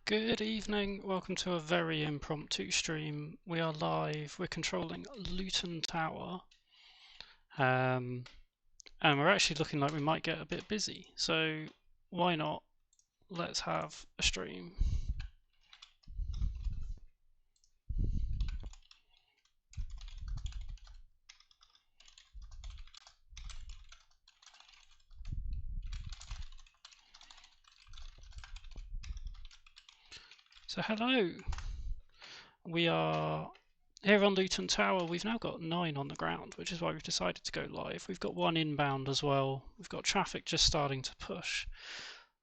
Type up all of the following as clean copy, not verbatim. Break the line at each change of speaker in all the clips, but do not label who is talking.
Good evening, welcome to a very impromptu stream. We are live, we're controlling Luton Tower, and we're actually looking like we might get a bit busy, so why not, let's have a stream. So hello, we are here on Luton Tower. We've now got 9 on the ground, which is why we've decided to go live. We've got 1 inbound as well, we've got traffic just starting to push.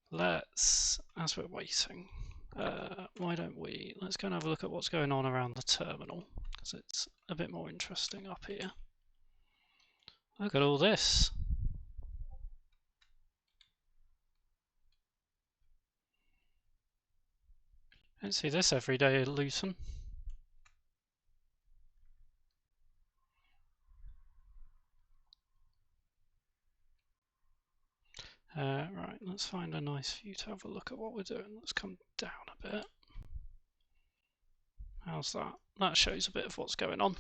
Let's, as we're waiting, why don't let's go and have a look at what's going on around the terminal, because it's a bit more interesting up here. Look at all this. I don't see this every day at Luton. Right, let's find a nice view to have a look at what we're doing. Let's come down a bit. How's that? That shows a bit of what's going on.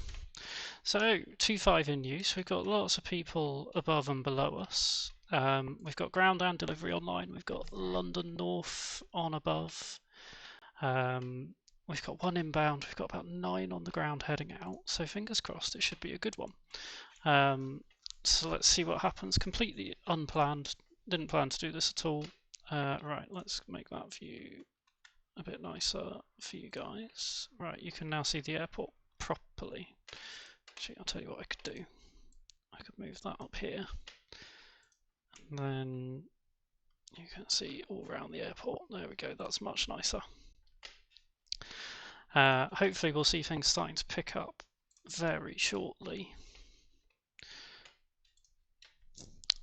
So, 2.5 in use. We've got lots of people above and below us. We've got ground and delivery online. We've got London North on above. We've got 1 inbound. We've got about 9 on the ground heading out. So fingers crossed, it should be a good one. So let's see what happens. Completely unplanned. Didn't plan to do this at all. Right, let's make that view a bit nicer for you guys. Right, you can now see the airport properly. Actually, I'll tell you what I could do. I could move that up here. And then you can see all around the airport. There we go, that's much nicer. Hopefully we'll see things starting to pick up very shortly.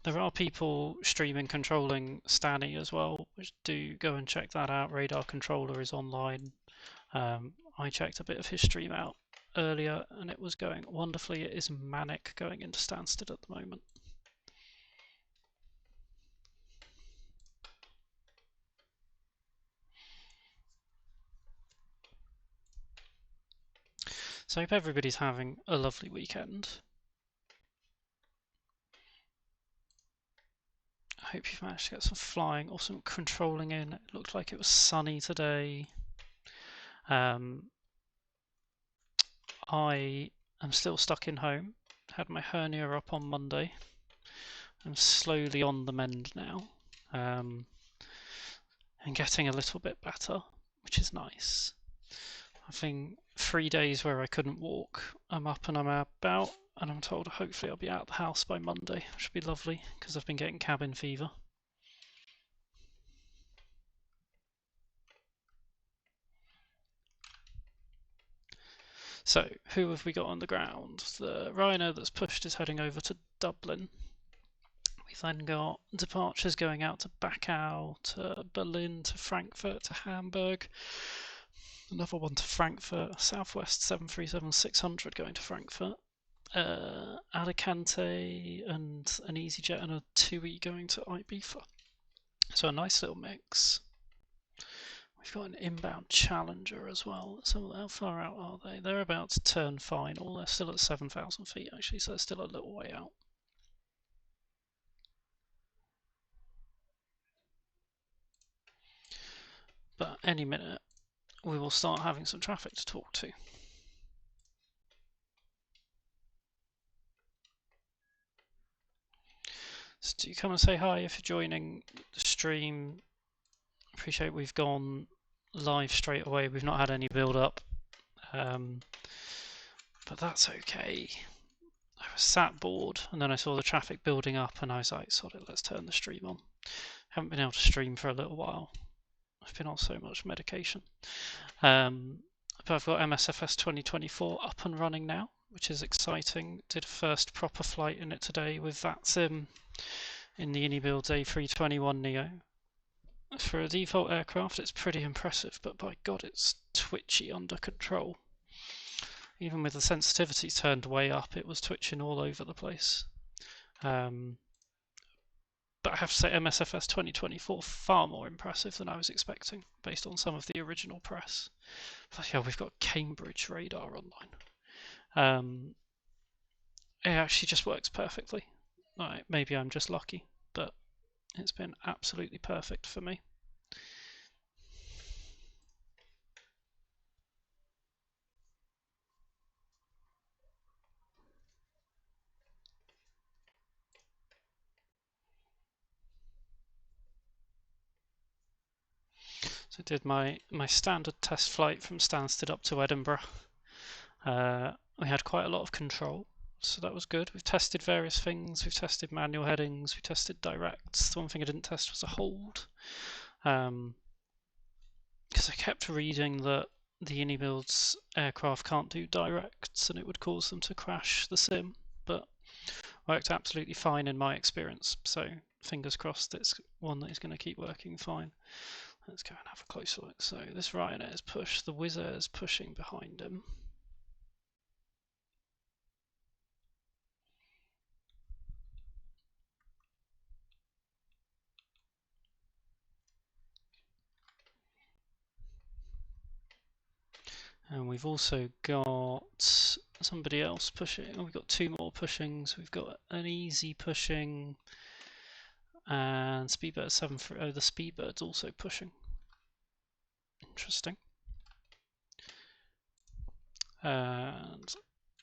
There are people streaming controlling Stanny as well, which do go and check that out. Radar Controller is online. I checked a bit of his stream out earlier and it was going wonderfully. It is manic going into Stansted at the moment. So I hope everybody's having a lovely weekend. I hope you've managed to get some flying or some controlling in. It looked like it was sunny today. I am still stuck in home. Had my hernia up on Monday. I'm slowly on the mend now. And getting a little bit better, which is nice. Having 3 days where I couldn't walk. I'm up and I'm about, and I'm told hopefully I'll be out of the house by Monday, which would be lovely because I've been getting cabin fever. So, who have we got on the ground? The Rhino that's pushed is heading over to Dublin. We've then got departures going out to Bacau, to Berlin, to Frankfurt, to Hamburg. Another one to Frankfurt, Southwest 737-600 going to Frankfurt. Alicante and an EasyJet and a TUI going to Ibiza. So a nice little mix. We've got an inbound Challenger as well. So how far out are they? They're about to turn final. They're still at 7,000 feet actually, so they're still a little way out. But any minute we will start having some traffic to talk to. So do come and say hi if you're joining the stream. Appreciate we've gone live straight away. We've not had any build up, but that's okay. I was sat bored and then I saw the traffic building up and I was like, sod it, let's turn the stream on. Haven't been able to stream for a little while. I've been on so much medication. But I've got MSFS 2024 up and running now, which is exciting. Did a first proper flight in it today with VATSIM in the UniBuild A321neo. For a default aircraft, it's pretty impressive, but by God, it's twitchy under control. Even with the sensitivity turned way up, it was twitching all over the place. But I have to say MSFS 2024 far more impressive than I was expecting, based on some of the original press. But yeah, we've got Cambridge radar online. It actually just works perfectly. Right, maybe I'm just lucky, but it's been absolutely perfect for me. So I did my standard test flight from Stansted up to Edinburgh. We had quite a lot of control, so that was good. We've tested various things. We've tested manual headings. We tested directs. The one thing I didn't test was a hold, because I kept reading that the Unibuild's aircraft can't do directs and it would cause them to crash the sim, but worked absolutely fine in my experience. So fingers crossed it's one that is going to keep working fine. Let's go and have a closer look. So this Ryanair's push, the Wizz Air's pushing behind him. And we've also got somebody else pushing. Oh, we've got two more pushings. We've got an easy pushing and Speedbird 730. Oh, the Speedbird's also pushing. Interesting. And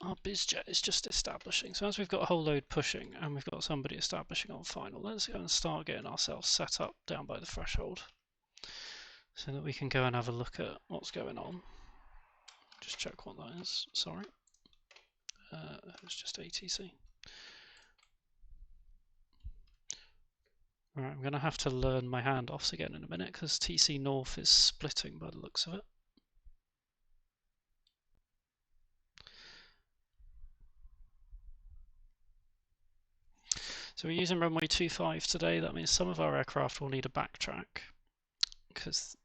our BizJet is just establishing. So as we've got a whole load pushing and we've got somebody establishing on final, let's go and start getting ourselves set up down by the threshold so that we can go and have a look at what's going on. Just check what that is. Sorry. It's just ATC. Right, I'm going to have to learn my handoffs again in a minute because TC North is splitting by the looks of it. So we're using runway 25 today. That means some of our aircraft will need a backtrack because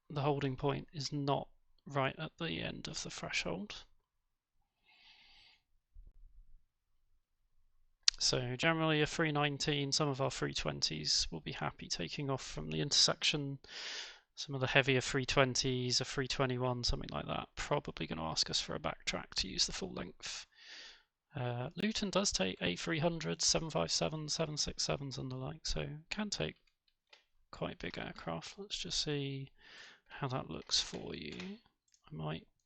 the holding point is not right at the end of the threshold. So generally a 319, some of our 320s will be happy taking off from the intersection. Some of the heavier 320s, a 321, something like that, probably going to ask us for a backtrack to use the full length. Luton does take A300s, 757s, 767s and the like, so can take quite big aircraft. Let's just see how that looks for you.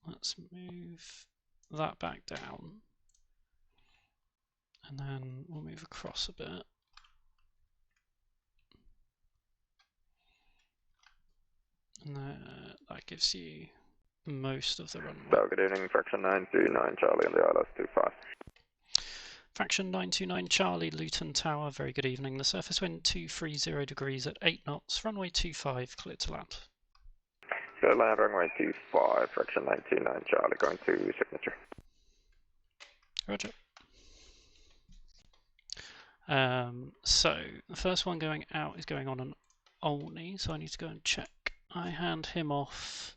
Let's move that back down. And then we'll move across a bit. And that gives you most of the runway.
So good evening, Fraction 929 Charlie on the ILS 25.
Fraction 929 Charlie, Luton Tower, very good evening. The surface wind 230 degrees at 8 knots, runway 25, clear to land.
Good land, runway 25, Fraction 929 Charlie, going to signature.
Roger. So the first one going out is going on an Olney, so I need to go and check. I hand him off.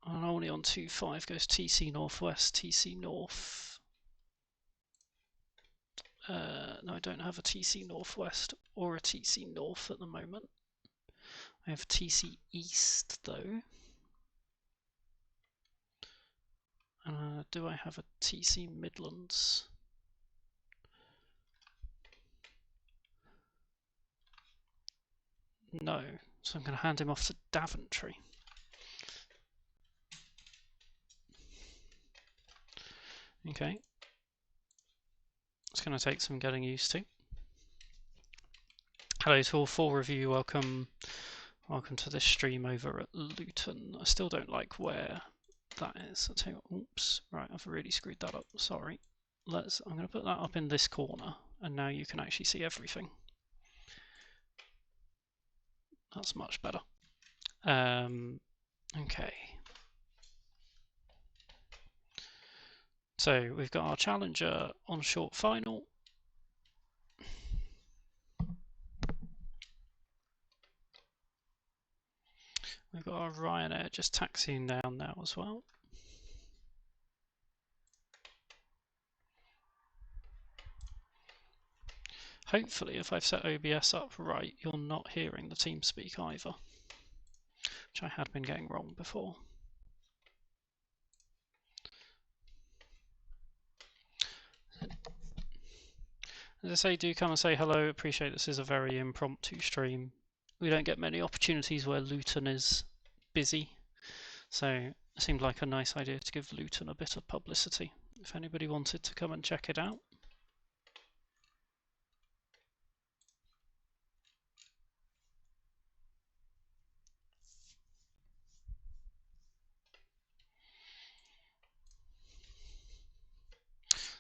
An Olney on 25 goes TC Northwest, TC North. No, I don't have a TC Northwest or a TC North at the moment. I have TC East though. Do I have a TC Midlands? No, so I'm going to hand him off to Daventry. Okay. It's going to take some getting used to. Hello to all 4 of you, welcome to this stream over at Luton. I still don't like where that is. I'll tell you what, oops, right, I've really screwed that up, sorry. I'm going to put that up in this corner, and now you can actually see everything. That's much better. Okay. So we've got our Challenger on short final. We've got our Ryanair just taxiing down now as well. hopefully if I've set OBS up right, you're not hearing the TeamSpeak either, which I had been getting wrong before. As I say, do come and say hello. Appreciate this is a very impromptu stream. We don't get many opportunities where Luton is busy, so it seemed like a nice idea to give Luton a bit of publicity. If anybody wanted to come and check it out.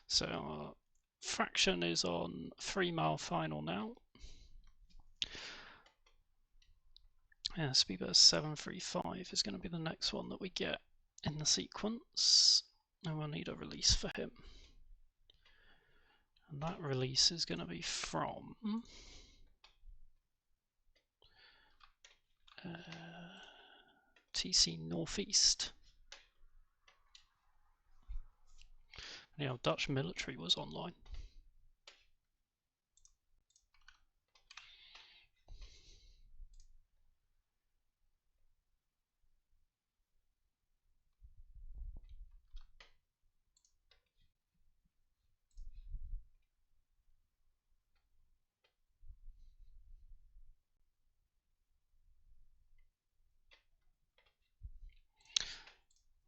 So our fraction is on 3 mile final now. Yeah, Speedbird 735 is going to be the next one that we get in the sequence, and we'll need a release for him. And that release is going to be from TC Northeast. You know, Dutch military was online.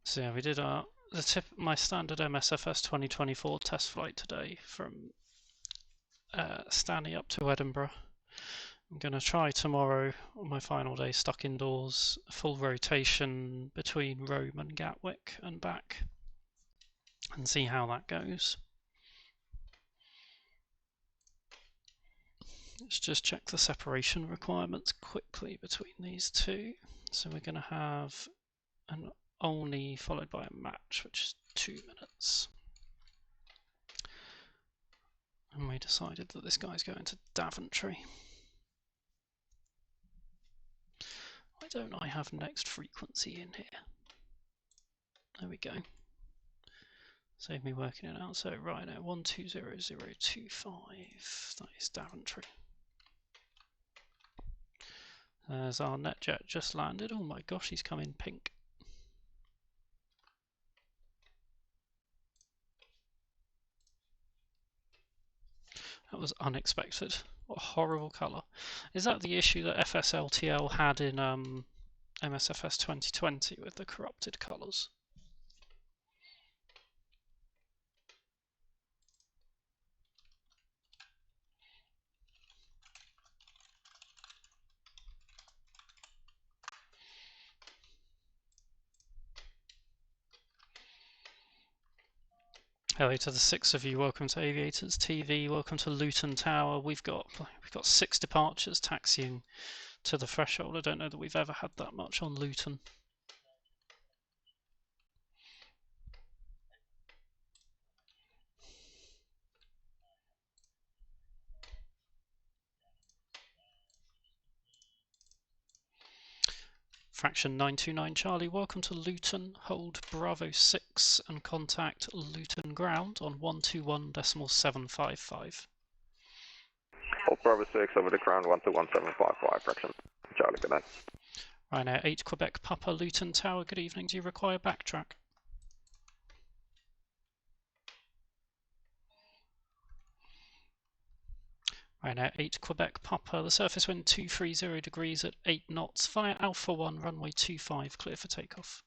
So yeah, we did my standard MSFS 2024 test flight today from Stanley up to Edinburgh. I'm going to try tomorrow on my final day stuck indoors, full rotation between Rome and Gatwick and back, and see how that goes. Let's just check the separation requirements quickly between these two. So we're going to have an only followed by a match, which is 2 minutes. And we decided that this guy's going to Daventry. Why don't I have next frequency in here? There we go. Save me working it out. So right now 120025. That is Daventry. There's our NetJet just landed. Oh my gosh, he's come in pink. That was unexpected. What a horrible colour. Is that the issue that FSLTL had in MSFS 2020 with the corrupted colours? Hello to the 6 of you. Welcome to Aviators TV. Welcome to Luton Tower. We've got 6 departures taxiing to the threshold. I don't know that we've ever had that much on Luton. Fraction 929 Charlie, welcome to Luton. Hold Bravo 6 and contact Luton ground on 121.755.
Hold Bravo 6 over the ground 121.755, fraction Charlie, good night.
Right now, 8 Quebec Papa, Luton Tower, good evening. Do you require backtrack? Right now, 8 Quebec Papa, the surface wind 230 degrees at 8 knots, via Alpha 1, runway 25, clear for takeoff.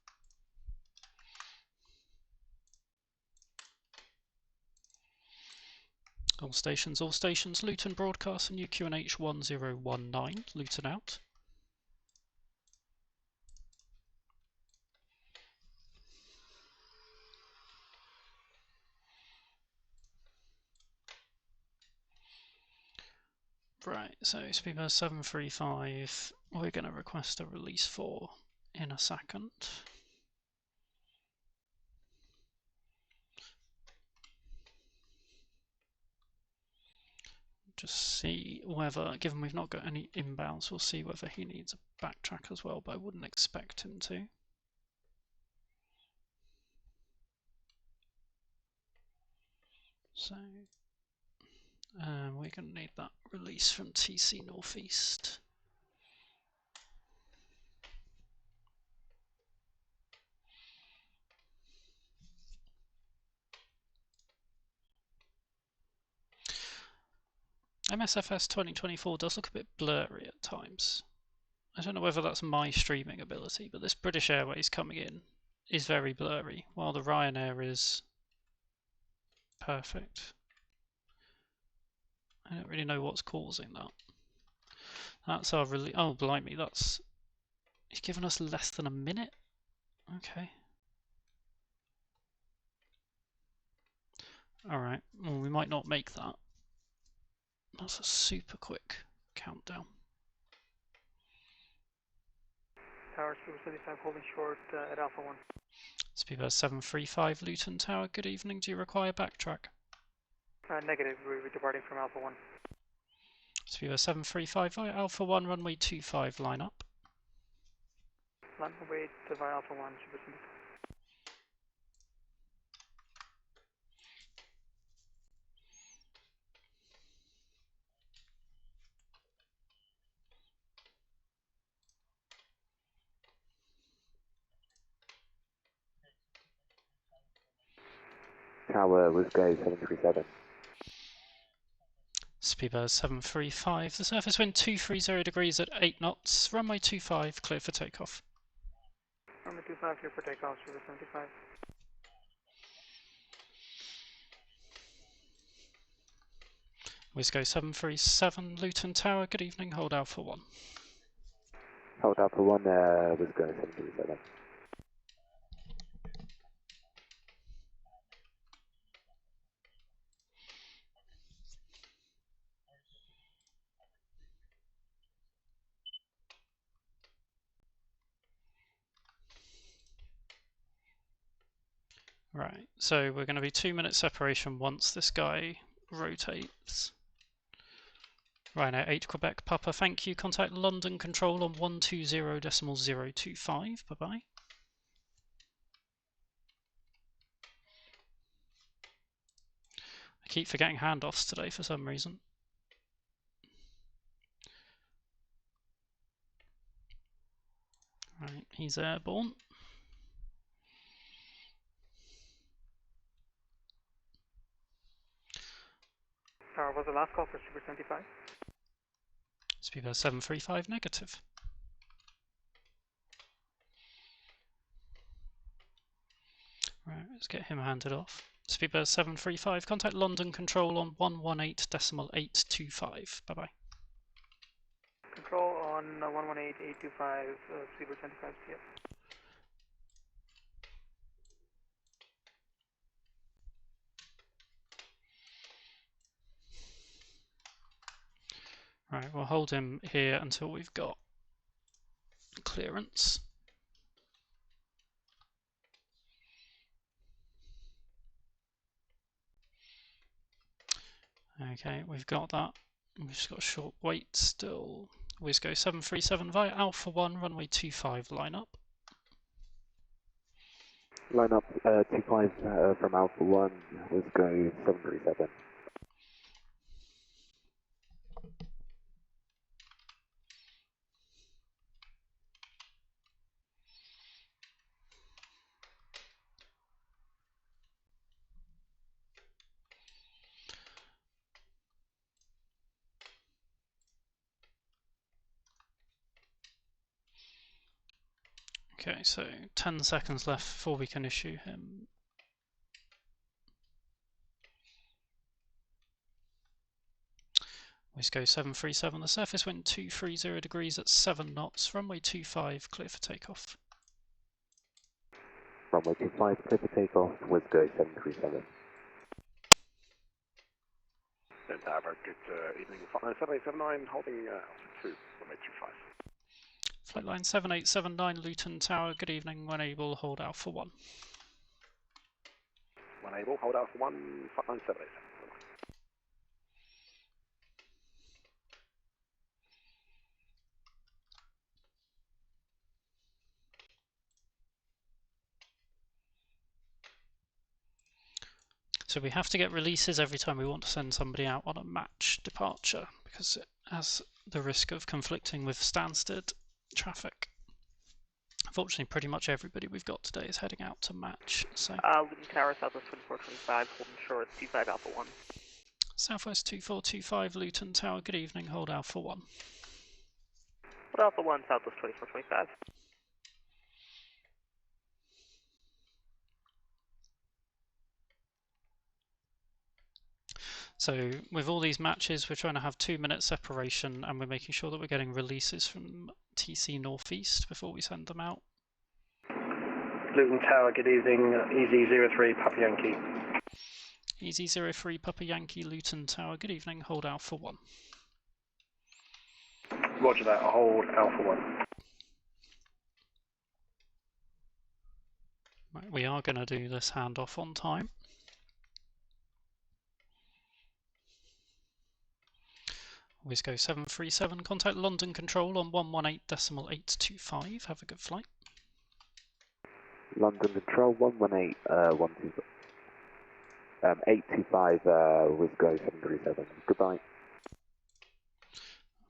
All stations, Luton broadcast and UQNH 1019, Luton out. Right, so Speedbird 735, we're going to request a release for in a second. Just see whether, given we've not got any inbounds, we'll see whether he needs a backtrack as well, but I wouldn't expect him to. So We're going to need that release from TC Northeast. MSFS 2024 does look a bit blurry at times. I don't know whether that's my streaming ability, but this British Airways coming in is very blurry, while the Ryanair is perfect. I don't really know what's causing that. That's our release. Oh, blimey, that's... He's given us less than a minute? Okay. Alright, well, we might not make that. That's a super quick countdown.
Tower 75 holding short at Alpha 1.
Speedbird 735 Luton Tower, good evening. Do you require backtrack?
Negative, we're departing from Alpha 1.
Speedbird 735 via Alpha 1, runway 25, line up.
Line away to via Alpha 1, Super 75.
Tower with go 737.
Speedbird 735, the surface wind 230 degrees at 8 knots, runway 25, clear for takeoff.
Runway 25, clear for takeoff, Super 75.
Wisco 737 Luton Tower, good evening, hold Alpha 1.
Hold Alpha 1 with go 737.
Right, so we're going to be 2-minute separation once this guy rotates. Ryanair 8 Quebec Papa, thank you. Contact London Control on 120.025. Bye bye. I keep forgetting handoffs today for some reason. Right, he's airborne.
Tower, was the last call for Super 75?
Speedbird 735 negative. Right, let's get him handed off. Speedbird 735, contact London Control on 118.825. Bye bye.
Control on 118.825, Super 75 CF.
Right, we'll hold him here until we've got clearance. Okay, we've got that. We've just got a short wait still. Wisco 737 via Alpha 1, runway 25, line up.
Line up 25 from Alpha 1 with go 737.
Okay, so 10 seconds left before we can issue him. Wisco 737, the surface wind 230 degrees at 7 knots, runway 25, clear for takeoff.
Runway 25, clear for takeoff with go 737.
Luton Tower, good evening. 7879, holding altitude 2, runway 25.
Flightline 7879 Luton Tower, good evening, when able, hold Alpha 1.
When able, hold out for 1, flightline 787.
So we have to get releases every time we want to send somebody out on a match departure, because it has the risk of conflicting with Stansted traffic. Unfortunately, pretty much everybody we've got today is heading out to match. So
Luton Tower, Southwest 2425, holding short 25 Alpha 1.
Southwest 2425, Luton Tower, good evening, hold Alpha 1.
Hold Alpha 1, Southwest 2425.
So with all these matches, we're trying to have 2-minute separation, and we're making sure that we're getting releases from TC Northeast before we send them out.
Luton Tower, good evening, Easy 03 Papa Yankee.
Easy 03 Papa Yankee, Luton Tower, good evening, hold Alpha 1.
Roger that, hold Alpha 1.
Right, we are going to do this handoff on time. Always go 737, contact London Control on 118.825, have a good flight.
London Control 825 with go 737. Goodbye.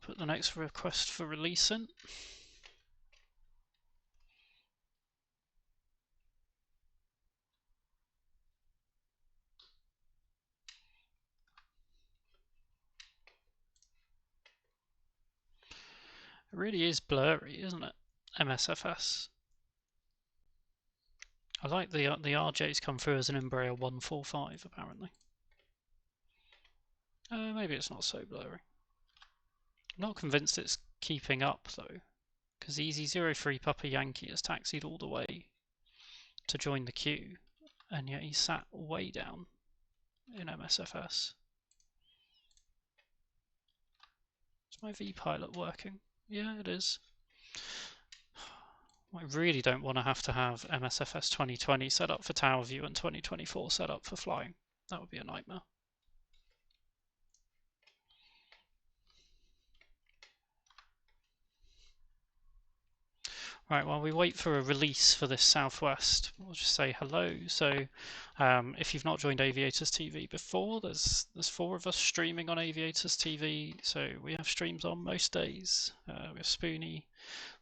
Put the next request for release in. It really is blurry, isn't it? MSFS. I like the RJ's come through as an Embraer 145 apparently. Maybe it's not so blurry. I'm not convinced it's keeping up though, because Easy 03 Papa Yankee has taxied all the way to join the queue, and yet he's sat way down in MSFS. Is my V-pilot working? Yeah, it is. I really don't want to have MSFS 2020 set up for tower view and 2024 set up for flying. That would be a nightmare. Right, while we wait for a release for this Southwest, we'll just say hello. So if you've not joined Aviators TV before, there's 4 of us streaming on Aviators TV. So we have streams on most days. We have Spoonie,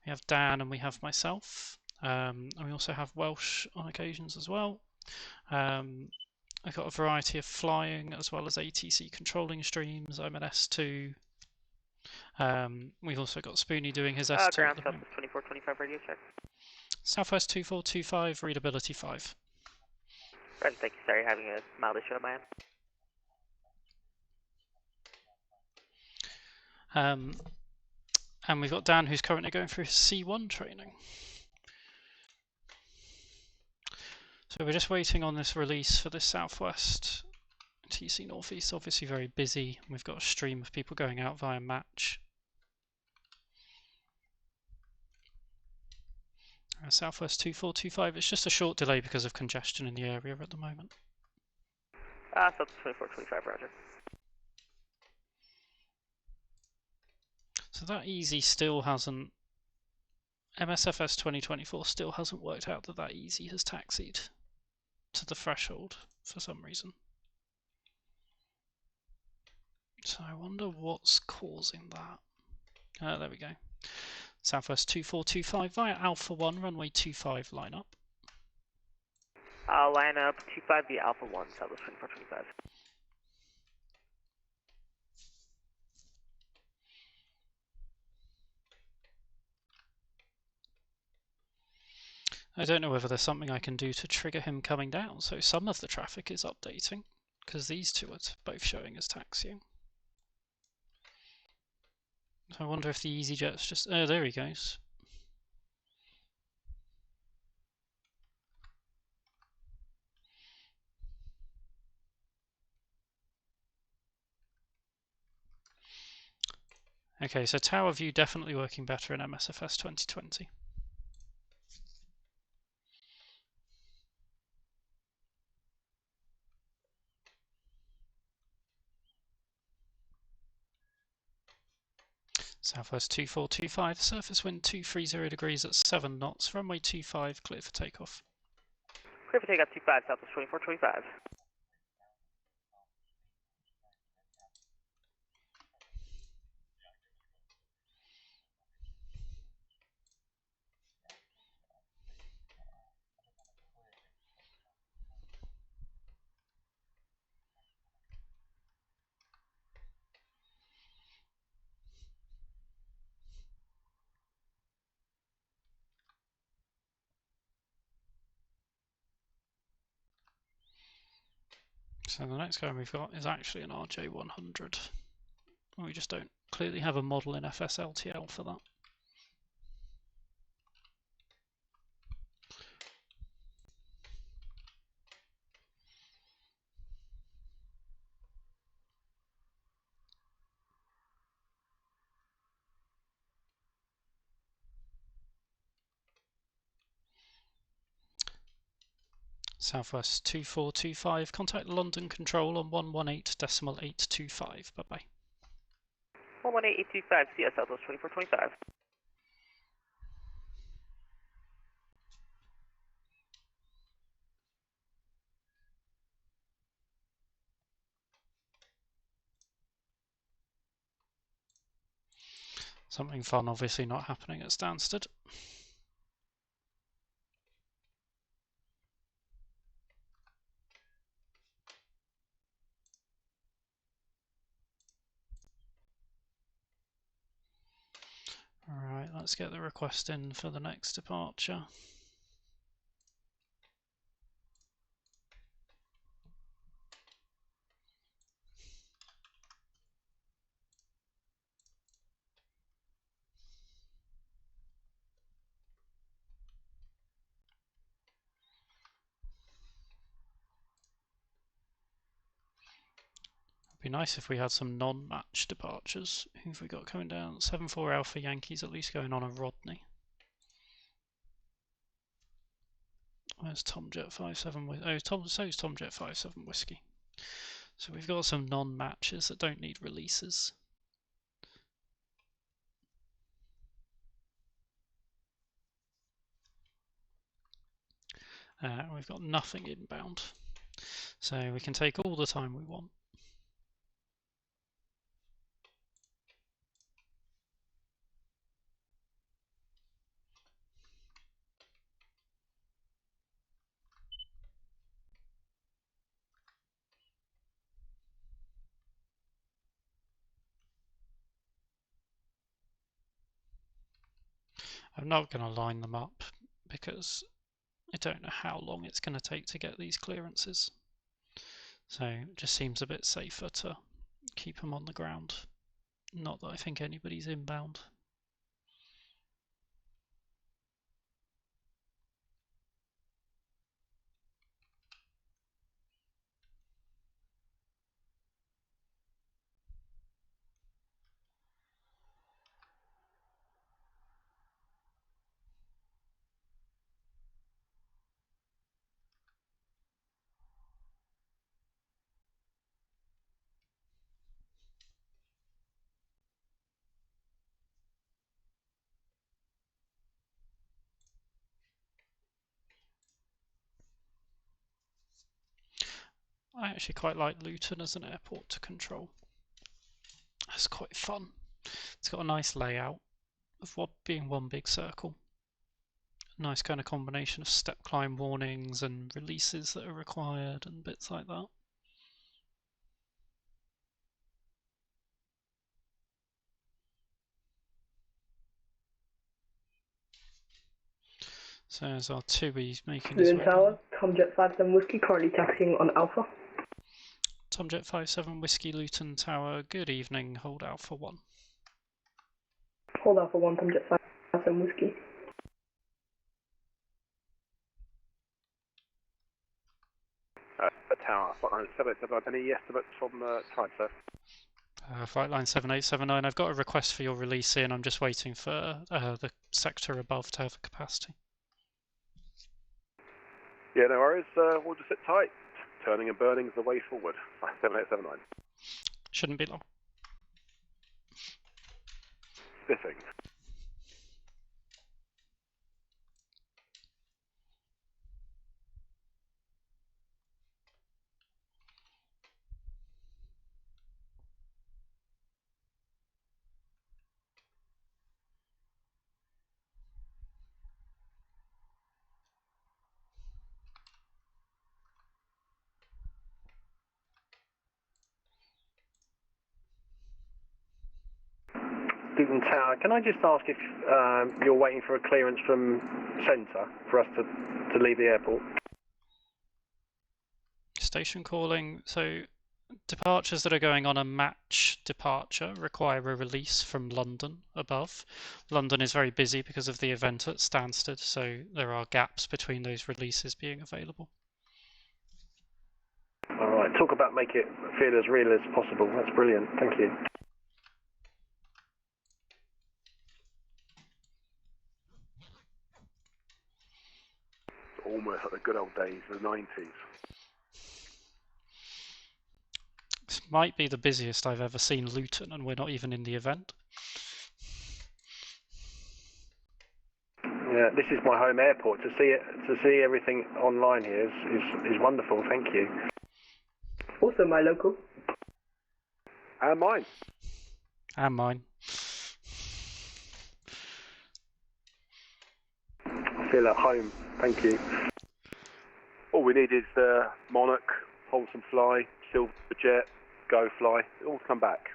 we have Dan, and we have myself. And we also have Welsh on occasions as well. I've got a variety of flying as well as ATC controlling streams. I'm an S2. We've also got Spoonie doing his S2.
Ground Southwest 2425 radio check.
Southwest 2425, readability 5.
Right, thank you, sorry, having a mild issue on my end.
And we've got Dan who's currently going through his C1 training. So we're just waiting on this release for this Southwest. TC Northeast obviously very busy. We've got a stream of people going out via match. Southwest 2425, it's just a short delay because of congestion in the area at the moment.
Southwest 2425, roger.
So that Easy still hasn't, MSFS 2024 still hasn't worked out that Easy has taxied to the threshold for some reason. So I wonder what's causing that. There we go. Southwest 2425 via Alpha 1, runway 25, line up.
Line up 25 via Alpha 1, Southwest 2425.
I don't know whether there's something I can do to trigger him coming down, so some of the traffic is updating, because these two are both showing as taxiing. So I wonder if the EasyJet's just... Oh, there he goes. Okay, so tower view definitely working better in MSFS 2020. Southwest 2425, surface wind 230 degrees at 7 knots, runway 25, clear for takeoff.
Clear for takeoff 25, Southwest 2425.
So the next guy we've got is actually an RJ100. We just don't clearly have a model in FSLTL for that. Southwest 2425, contact London Control on 118.825. Bye bye.
118.825, CS Southwest 2425.
Something fun obviously not happening at Stansted. Alright, let's get the request in for the next departure. It'd be nice if we had some non-match departures. Who have we got coming down? 74 Alpha Yankees, at least going on a Rodney. Where's Tomjet 57? Oh, so's Tomjet 57 Whiskey. So we've got some non-matches that don't need releases. We've got nothing inbound. So we can take all the time we want. I'm not going to line them up because I don't know how long it's going to take to get these clearances. So it just seems a bit safer to keep them on the ground. Not that I think anybody's inbound. I actually quite like Luton as an airport to control. That's quite fun. It's got a nice layout of what being one big circle. Nice kind of combination of step climb warnings and releases that are required and bits like that. So there's our 2E's making his
Luton
way
Tower,
down.
Tomjet 57 Whiskey, currently taxiing on Alpha.
Tomjet 57 Whiskey Luton Tower, good evening, hold Alpha 1.
Hold Alpha 1, Tomjet 57 Whiskey.
Tower, 787, any estimates from time, sir?
Flight line 7879, I've got a request for your release in, I'm just waiting for the sector above to have the capacity.
Yeah, no worries, we'll just sit tight. Turning and burning is the way forward. 7879.
Shouldn't be long.
Spiffing.
Luton Tower, can I just ask if you're waiting for a clearance from centre for us to leave the airport?
station calling. So departures that are going on a match departure require a release from London above. London is very busy because of the event at Stansted, so there are gaps between those releases being available.
All right, talk about make it feel as real as possible. That's brilliant. Thank you.
Almost like the good old days, the 90s.
This might be the busiest I've ever seen Luton, and we're not even in the event.
Yeah, this is my home airport. To see everything online here is wonderful. Thank you.
Also my local.
And mine.
And mine.
I feel at home. Thank you.
All we need is Monarch, Wholesome Fly, Silver Jet, Go Fly. It all come back.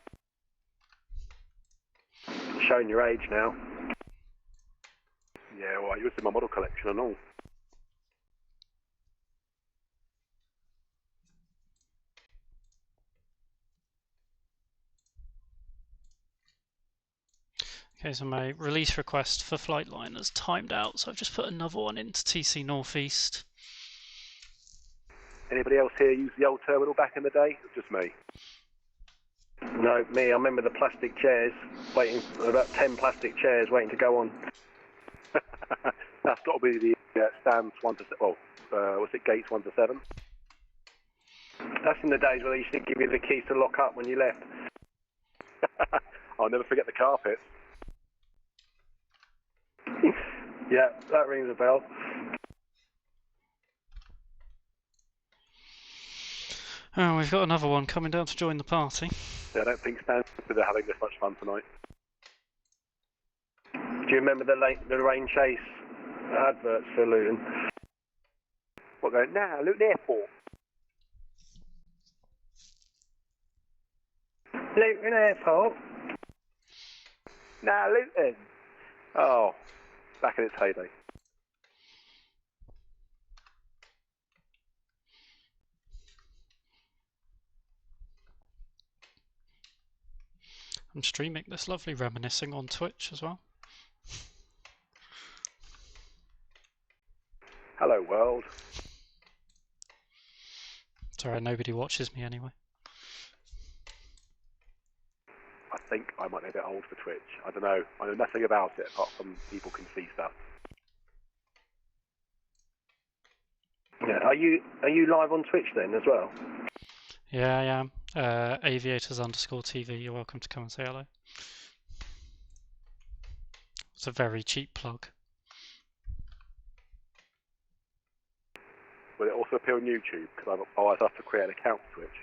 Showing your age now.
Yeah, well, you was in my model collection and all.
Okay, so my release request for Flightline has timed out, so I've just put another one into TC Northeast.
Anybody else here use the old terminal back in the day? Just me.
No, me. I remember the plastic chairs, about 10 plastic chairs waiting to go on.
That's got to be the stands 1 to 7. Well, was it gates 1 to 7?
That's in the days where they used to give you the keys to lock up when you left.
I'll never forget the carpet.
Yeah, that rings a bell.
Oh, we've got another one coming down to join the party.
Yeah, I don't think Stansted are having this much fun tonight.
Do you remember the rain chase adverts for Luton?
What going? Nah, Luton Airport.
Luton Airport.
Nah, Luton. Oh, back in its heyday.
I'm streaming this lovely reminiscing on Twitch as well.
Hello, world.
Sorry, nobody watches me anyway.
I think I might be a bit old for Twitch. I don't know. I know nothing about it apart from people can see stuff.
Yeah. Are you live on Twitch then as well?
Yeah, I am. Aviators_TV. You're welcome to come and say hello. It's a very cheap plug.
Will it also appear on YouTube? Because I'll have to create an account for Twitch.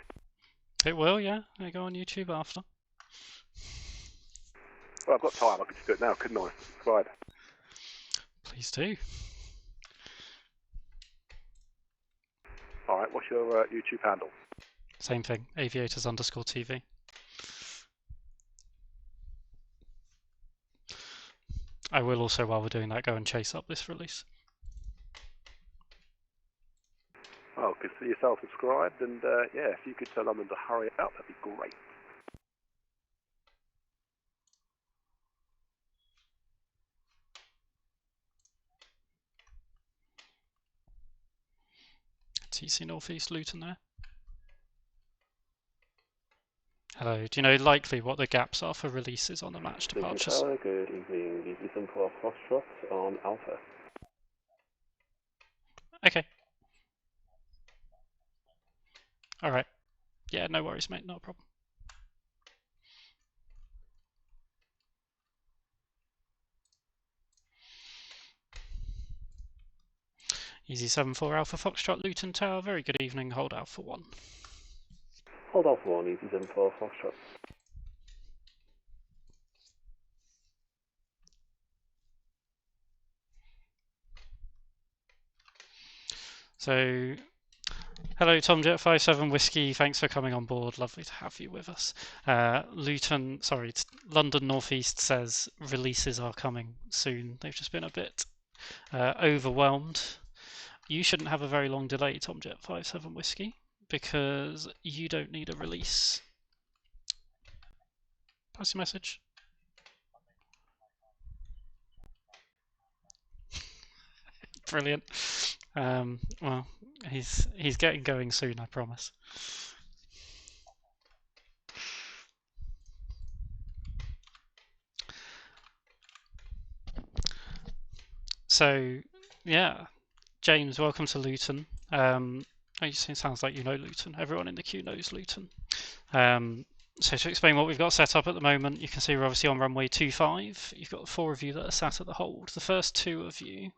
It will, yeah. I go on YouTube after.
Well, I've got time. I could just do it now, couldn't I? Subscribe.
Please do.
Alright, what's your YouTube handle?
Same thing, Aviators_TV. I will also, while we're doing that, go and chase up this release.
Oh, consider yourself subscribed, and yeah, if you could tell London to hurry up, that'd be great.
TC Northeast Luton there. Hello, do you know likely what the gaps are for releases on the match departures?
Good evening, this is for Foxtrot on Alpha.
Okay. Alright. Yeah, no worries, mate, not a problem. Easy 74 Alpha Foxtrot, Luton Tower, very good evening, hold out for 1.
Hold off 1, easy 74 Foxtrot.
So, hello TomJet57 Whiskey, thanks for coming on board, lovely to have you with us. London Northeast says releases are coming soon. They've just been a bit overwhelmed. You shouldn't have a very long delay, TomJet57 Whiskey. because you don't need a release. Pass your message. Brilliant. Well, he's getting going soon, I promise. So, yeah, James, welcome to Luton. It sounds like you know Luton. Everyone in the queue knows Luton. So to explain what we've got set up at the moment, you can see we're obviously on runway 25. You've got 4 of you that are sat at the hold. The first 2 of you,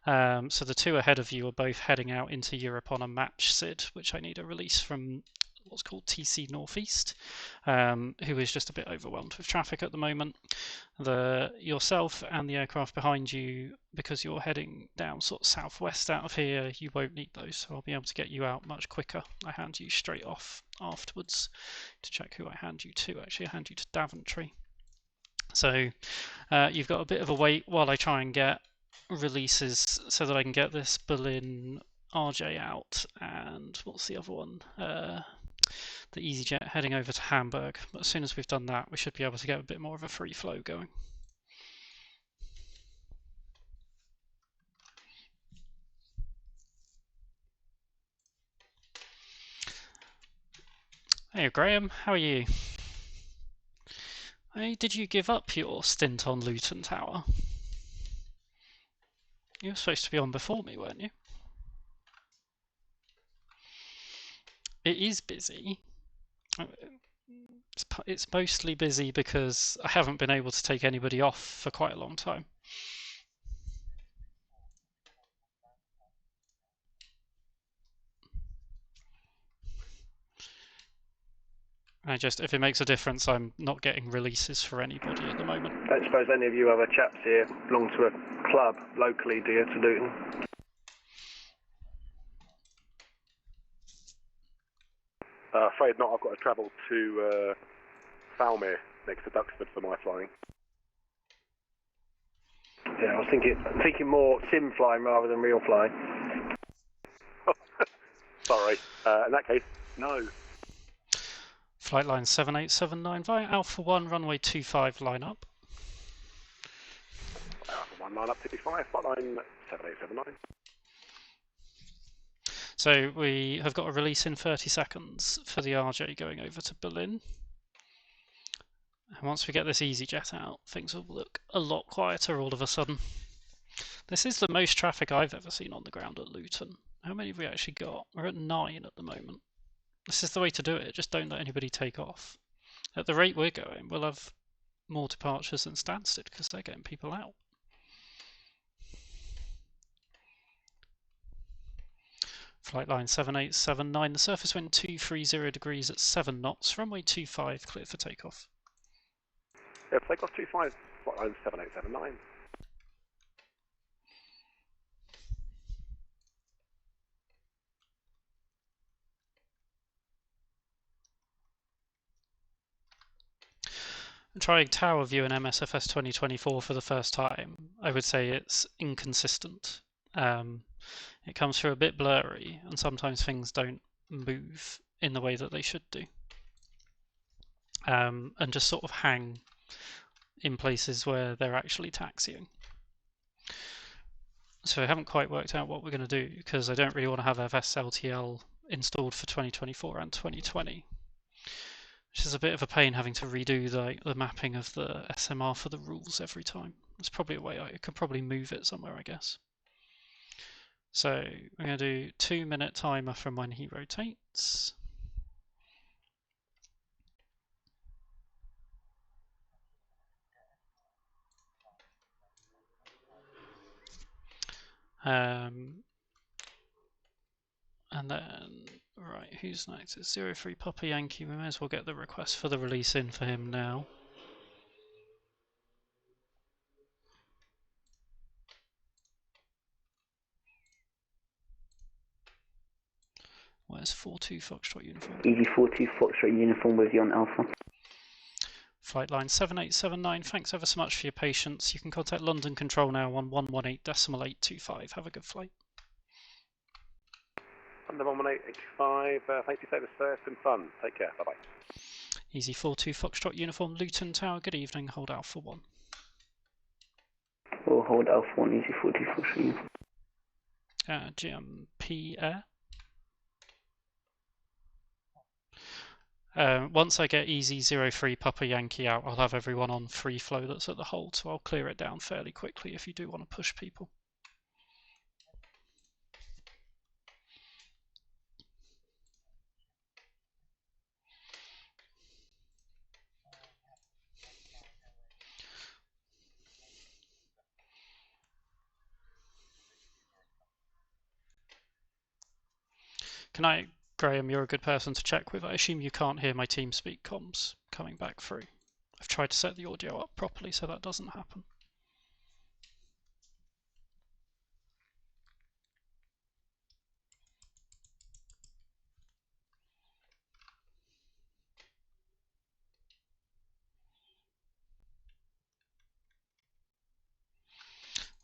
so the 2 ahead of you are both heading out into Europe on a match SID, which I need a release from what's called TC Northeast, who is just a bit overwhelmed with traffic at the moment. Yourself and the aircraft behind you, because you're heading down sort of southwest out of here, you won't need those, so I'll be able to get you out much quicker. I hand you straight off afterwards to check who I hand you to. Actually, I hand you to Daventry. So you've got a bit of a wait while I try and get releases so that I can get this Berlin RJ out, and what's the other one? The EasyJet heading over to Hamburg. But as soon as we've done that, we should be able to get a bit more of a free flow going. Hey Graham, how are you? Hey, did you give up your stint on Luton Tower? You were supposed to be on before me, weren't you? It is busy. It's mostly busy because I haven't been able to take anybody off for quite a long time. If it makes a difference, I'm not getting releases for anybody at the moment.
Don't suppose any of you other chaps here belong to a club locally, dear, to Luton?
Afraid not. I've got to travel to Falmere, next to Duxford, for my flying.
Yeah, I was thinking more sim flying rather than real flying.
Sorry. In that case, no.
Flight line 7879 via Alpha 1, runway 25, line up.
Alpha 1, line up 55, flight line 7879.
So we have got a release in 30 seconds for the RJ going over to Berlin. And once we get this EasyJet out, things will look a lot quieter all of a sudden. This is the most traffic I've ever seen on the ground at Luton. How many have we actually got? We're at 9 at the moment. This is the way to do it, just don't let anybody take off. At the rate we're going, we'll have more departures than Stansted because they're getting people out. Flight line 7879, the surface wind 230 degrees at 7 knots, runway 25, clear for takeoff.
Yeah, takeoff 25, flight line 7879.
Trying tower view in MSFS 2024 for the first time, I would say it's inconsistent. It comes through a bit blurry, and sometimes things don't move in the way that they should do, and just sort of hang in places where they're actually taxiing. So I haven't quite worked out what we're going to do, because I don't really want to have FSLTL installed for 2024 and 2020. Which is a bit of a pain having to redo the mapping of the SMR for the rules every time. There's probably a way I could probably move it somewhere, I guess. So I'm going to do 2-minute timer from when he rotates. And then, right, who's next? It's 03 Papa Yankee. We may as well get the request for the release in for him now. Where's 42 Foxtrot uniform?
EV42 Foxtrot uniform with you on Alpha.
Flight line 7879, thanks ever so much for your patience. You can contact London Control now on 118.825. Have a good flight.
Under 11885, thank you, service, sir. It's been fun. Take care. Bye-bye.
Easy 42 Foxtrot Uniform, Luton Tower, good evening, hold Alpha 1.
We'll hold Alpha 1, easy 42 Foxtrot Uniform.
GMP Air. Once I get easy 03 Papa Yankee out, I'll have everyone on free flow that's at the hold, so I'll clear it down fairly quickly if you do want to push people. Can I, Graham, you're a good person to check with. I assume you can't hear my TeamSpeak comms coming back through. I've tried to set the audio up properly so that doesn't happen.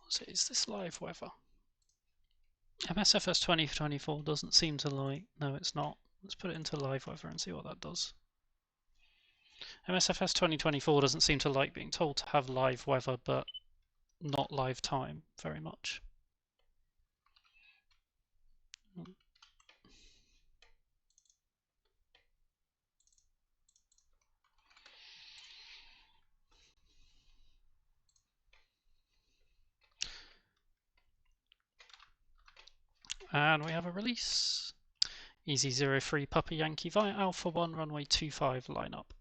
So is this live weather? MSFS 2024 doesn't seem to like... No, it's not. Let's put it into live weather and see what that does. MSFS 2024 doesn't seem to like being told to have live weather, but not live time very much. And we have a release. Easy 03 Papa Yankee via Alpha 1, runway 25, line up.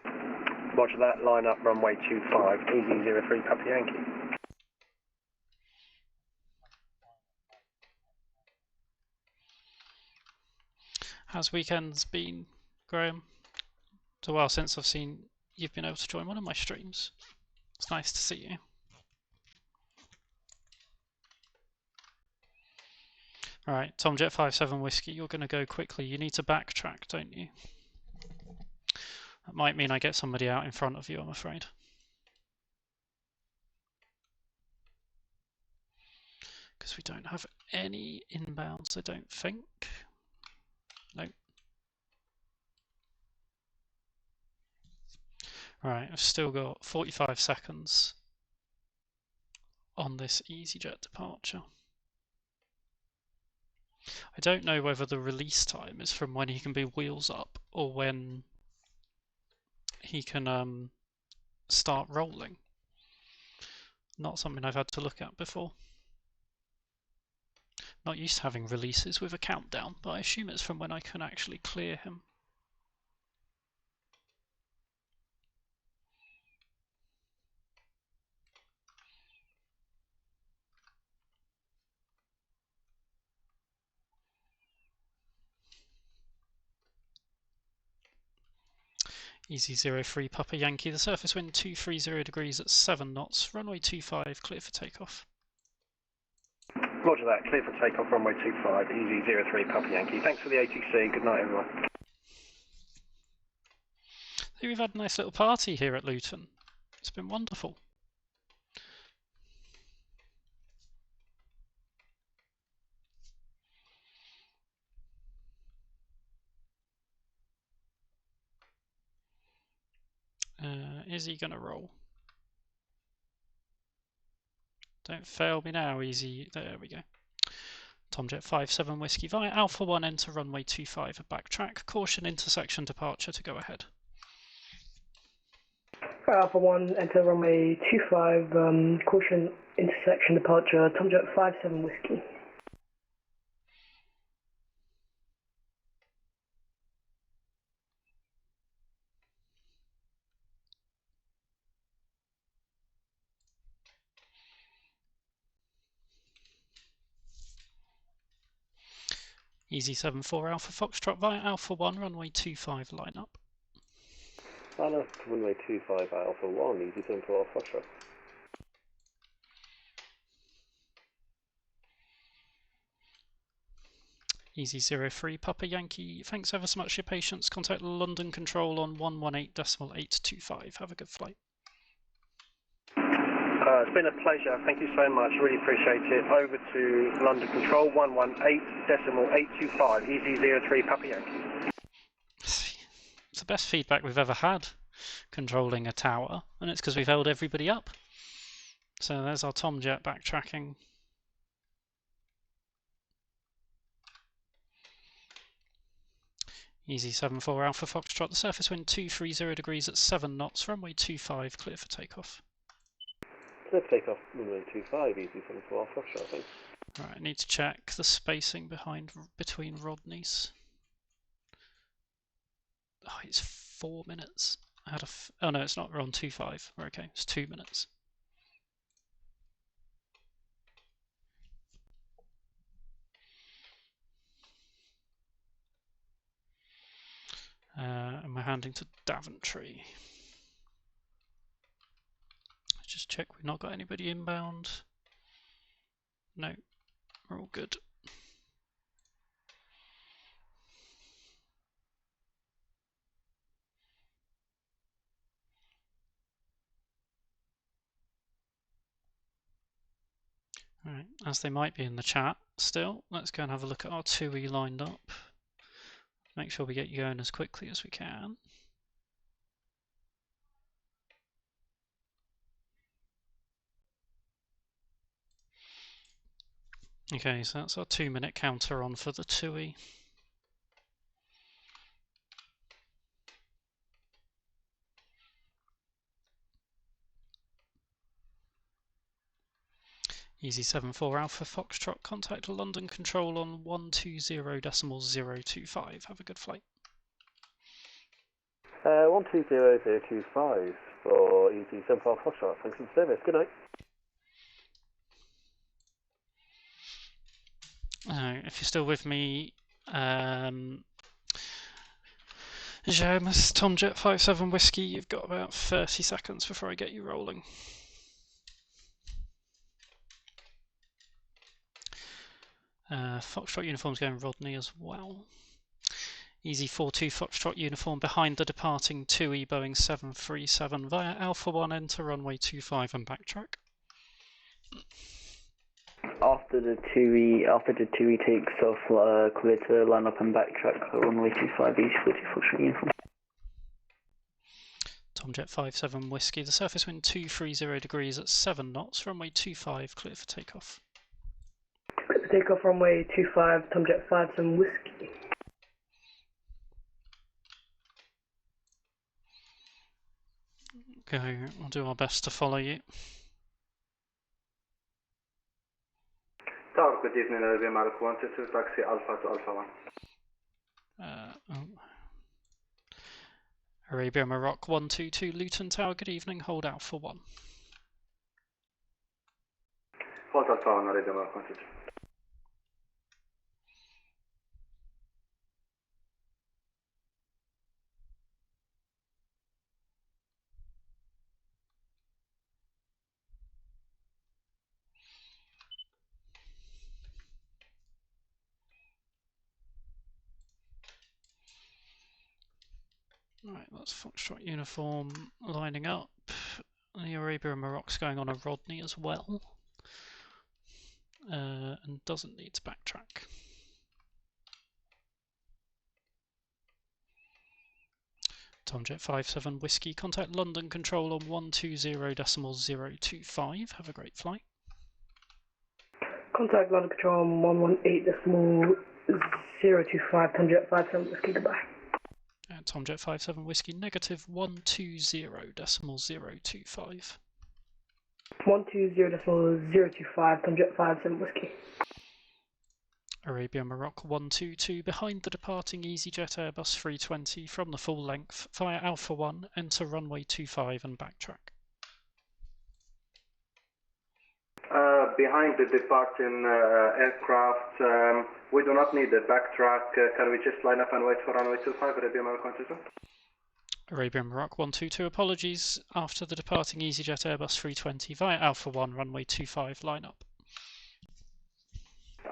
Roger that, line up, runway 25, easy 03 Papa Yankee.
How's weekends been, Graham? It's a while since I've seen you've been able to join one of my streams. It's nice to see you. Alright, Tomjet 57 Whiskey, you're going to go quickly. You need to backtrack, don't you? That might mean I get somebody out in front of you, I'm afraid. Because we don't have any inbounds, I don't think. Nope. Right, I've still got 45 seconds on this EasyJet departure. I don't know whether the release time is from when he can be wheels up or when he can start rolling. Not something I've had to look at before. Not used to having releases with a countdown, but I assume it's from when I can actually clear him. Easy 03 Papa Yankee, the surface wind 230 degrees at 7 knots, runway 25, clear for takeoff.
Roger that, clear for takeoff, runway 25, easy 03 Papa Yankee. Thanks for the ATC, good night everyone.
I think we've had a nice little party here at Luton. It's been wonderful. Is he gonna roll? Don't fail me now, easy. There we go. Tomjet 57 Whiskey via Alpha 1, enter runway 25, a backtrack. Caution intersection departure to go ahead.
Alpha 1, enter runway 25, caution intersection departure, Tomjet 57 Whiskey.
Easy 74 Alpha Foxtrot via Alpha 1, runway 25, line up.
Line up, runway 25 Alpha 1, easy 74 Foxtrot.
Easy 03 Papa Yankee, thanks ever so much for your patience. Contact London Control on 118.825. Have a good flight.
It's been a pleasure. Thank you so much. Really appreciate it. Over to London Control 118.825. Easy 03 Papa Yankee.
It's the best feedback we've ever had controlling a tower, and it's because we've held everybody up. So there's our Tomjet backtracking. Easy 74 Alpha Foxtrot, the surface wind 230 degrees at 7 knots, runway 25, clear for takeoff.
Clear for takeoff, runway 25, easy 74 Alpha Foxtrot, I think.
Right, I need to check the spacing between Rodneys. Oh, it's 4 minutes. Oh no, it's not, we're on 25. We're okay, it's 2 minutes. And we're handing to Daventry. Let's just check we've not got anybody inbound. No, we're all good. Alright, as they might be in the chat still, let's go and have a look at our 2E lined up. Make sure we get you going as quickly as we can. Okay, so that's our 2-minute counter on for the 2E. Easy 74 Alpha Foxtrot, contact London Control on 120.025. Have a good flight.
120.025 for easy 74 Foxtrot. Thanks for the service. Good night.
If you're still with me, James, Tomjet 57 Whiskey, you've got about 30 seconds before I get you rolling. Foxtrot uniform's going Rodney as well. Easy 42 Foxtrot uniform behind the departing 2E Boeing 737 via Alpha 1, enter runway 25 and backtrack.
After the 2E takes off, clear to line up and backtrack, runway 25, easy 40 Foxtrot uniform.
Tomjet 57 Whiskey, the surface wind 230 degrees at 7 knots, runway 25, clear for takeoff.
Clear for takeoff, runway 25, Tomjet 57 Whiskey.
Okay, we'll do our best to follow you.
Tower, good evening, Arabian Mark 122, taxi Alpha to Alpha 1.
Arabia Maroc 122, Luton Tower, good evening, hold Alpha 1.
Hold Alpha 1, Arabia Mark 122.
Right, that's Foxtrot uniform lining up. The Arabia Maroc's going on a Rodney as well. And doesn't need to backtrack. Tomjet 57 Whiskey, contact London Control on 120.025. Have a great flight.
Contact London Control on 118.025, Tomjet 57 Whiskey, goodbye.
Tomjet 57 Whiskey, negative 120.025.
120.025, Tomjet 57 Whiskey.
Arabia Maroc 122, behind the departing EasyJet Airbus 320 from the full length via Alpha 1, enter runway 25 and backtrack.
Behind the departing aircraft, we do not need a backtrack. Can we just line up and wait for runway 25, Arabia Maroc 122?
Arabia Maroc 122, apologies. After the departing EasyJet Airbus 320 via Alpha 1, runway 25, line up.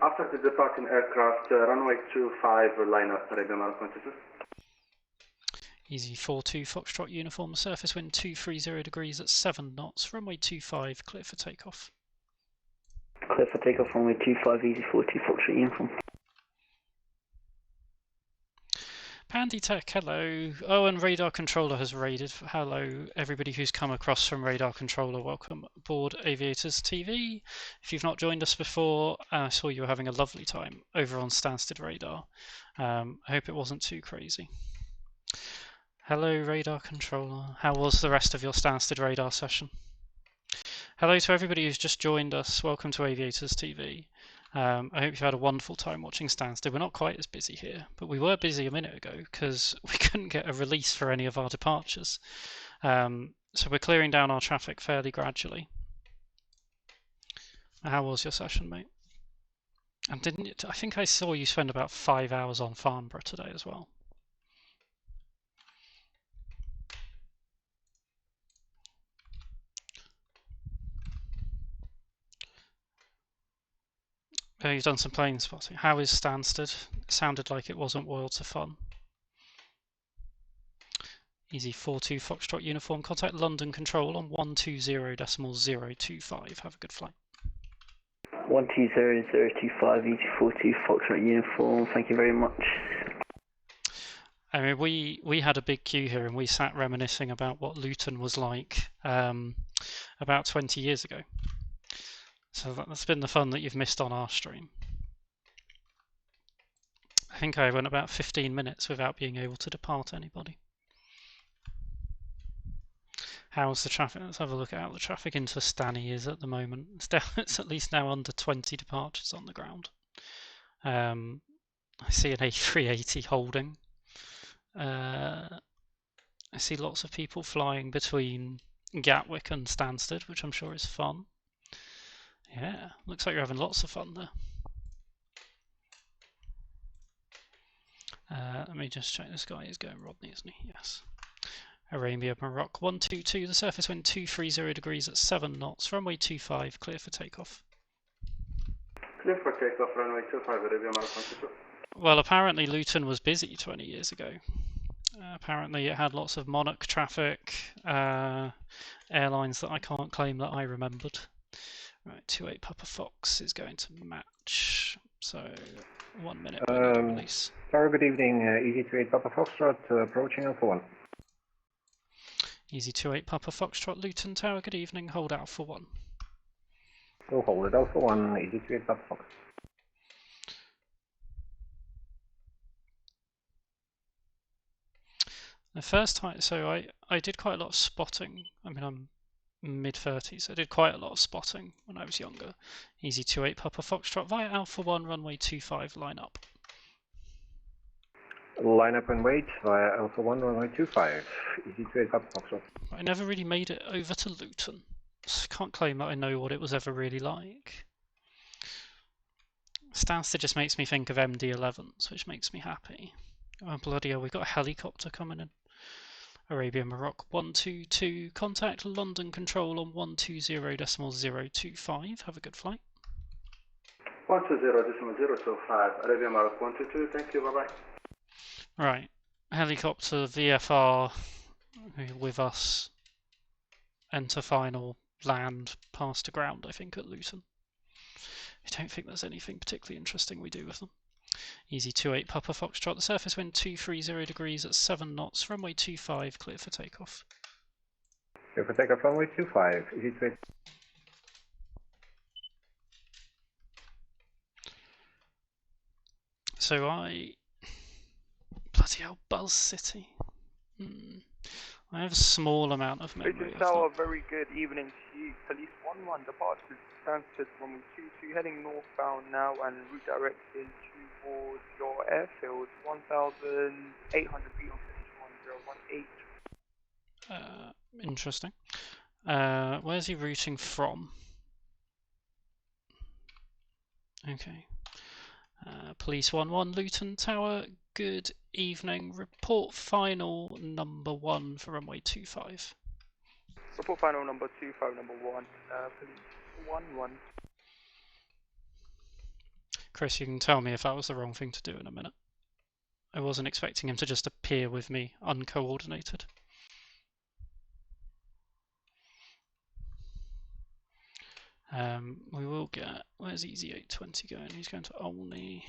After the departing aircraft, runway 25, line up, Arabia Maroc 122.
Easy 42 Foxtrot uniform, surface wind 230 degrees at 7 knots, runway 25, clear for takeoff.
Clear for takeoff, runway 25, easy 42 Foxtrot uniform.
Pandy Tech, hello. Oh, and radar controller has raided. Hello, everybody who's come across from radar controller. Welcome aboard Aviators TV. If you've not joined us before, I saw you were having a lovely time over on Stansted radar. I hope it wasn't too crazy. Hello, radar controller. How was the rest of your Stansted radar session? Hello to everybody who's just joined us. Welcome to Aviators TV. I hope you've had a wonderful time watching Stansted. We're not quite as busy here, but we were busy a minute ago because we couldn't get a release for any of our departures. So we're clearing down our traffic fairly gradually. How was your session, mate? And I think I saw you spend about 5 hours on Farnborough today as well. You've done some plane spotting. How is Stansted? It sounded like it wasn't worlds of fun. Easy 42 Foxtrot uniform, contact London Control on 120.025. Have a good flight.
120.025, easy 42 Foxtrot uniform, thank you very much.
I mean, we had a big queue here and we sat reminiscing about what Luton was like about 20 years ago. So that's been the fun that you've missed on our stream. I think I went about 15 minutes without being able to depart anybody. How's the traffic? Let's have a look at how the traffic into Stanny is at the moment. It's at least now under 20 departures on the ground. I see an A380 holding. I see lots of people flying between Gatwick and Stansted, which I'm sure is fun. Yeah, looks like you're having lots of fun there. Let me just check. This guy is going Rodney, isn't he? Yes. Arabia, Morocco 122. The surface wind 230 degrees at 7 knots. Runway 25, clear for takeoff.
Clear for takeoff, runway 25, Arabia, Morocco.
Well, apparently Luton was busy 20 years ago. Apparently it had lots of Monarch traffic, airlines that I can't claim that I remembered. Right, 28 Papa Fox is going to match, so 1 minute release.
Tower, good evening, easy 28 Papa Foxtrot, approaching Alpha 1.
Easy 28 Papa Foxtrot, Luton Tower, good evening, hold Alpha 1.
So hold it, Alpha 1, easy 28 Papa Fox.
The first time, so I did quite a lot of spotting. I mean, I'm mid-30s. I did quite a lot of spotting when I was younger. Easy 28 Papa Foxtrot via Alpha 1, runway 25, line up.
Line up and wait via Alpha 1, runway 25. Easy 28 Papa Foxtrot.
I never really made it over to Luton. So I can't claim that I know what it was ever really like. Stansted just makes me think of MD-11s, which makes me happy. Oh bloody hell, we've got a helicopter coming in. Arabia Morocco 122, contact London Control on 120.025. Have a good flight.
120.025, Arabia Morocco 122, thank you, bye-bye.
Right, helicopter VFR with us. Enter final, land, pass to ground, I think, at Luton. I don't think there's anything particularly interesting we do with them. Easy 28 Papa Foxtrot, the surface wind 230 degrees at 7 knots, runway 25, clear for takeoff.
Clear for takeoff, runway 25, easy 28.
So bloody hell, Buzz City. I have a small amount of memory.
Luton Tower, very good evening to you. Police 1-1, departure Stansted from 22, heading northbound now and route directed towards your airfield, 1,800 feet on 51018.
Interesting. Where's he routing from? Okay. Police 1-1, Luton Tower, good evening. Report final number 1 for runway 25.
Report final number 25, number 1, police 1-1.
Chris, you can tell me if that was the wrong thing to do in a minute. I wasn't expecting him to just appear with me uncoordinated. We will get, where's Easy 820 going? He's going to Olney.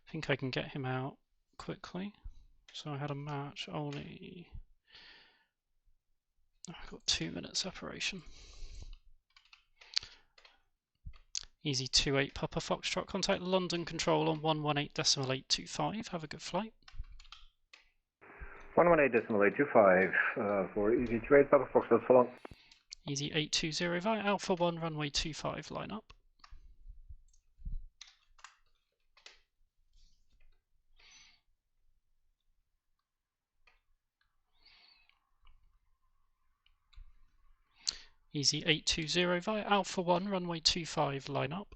I think I can get him out quickly. So I had a match, Olney. I've got 2 minute separation. Easy 28 Papa Foxtrot, contact London Control on 118.825. Have a good flight.
118.825 for Easy 28 Papa Foxtrot, so long.
Easy 820 via Alpha 1, runway 25, line up. Easy 820 via Alpha 1, runway 25, line up.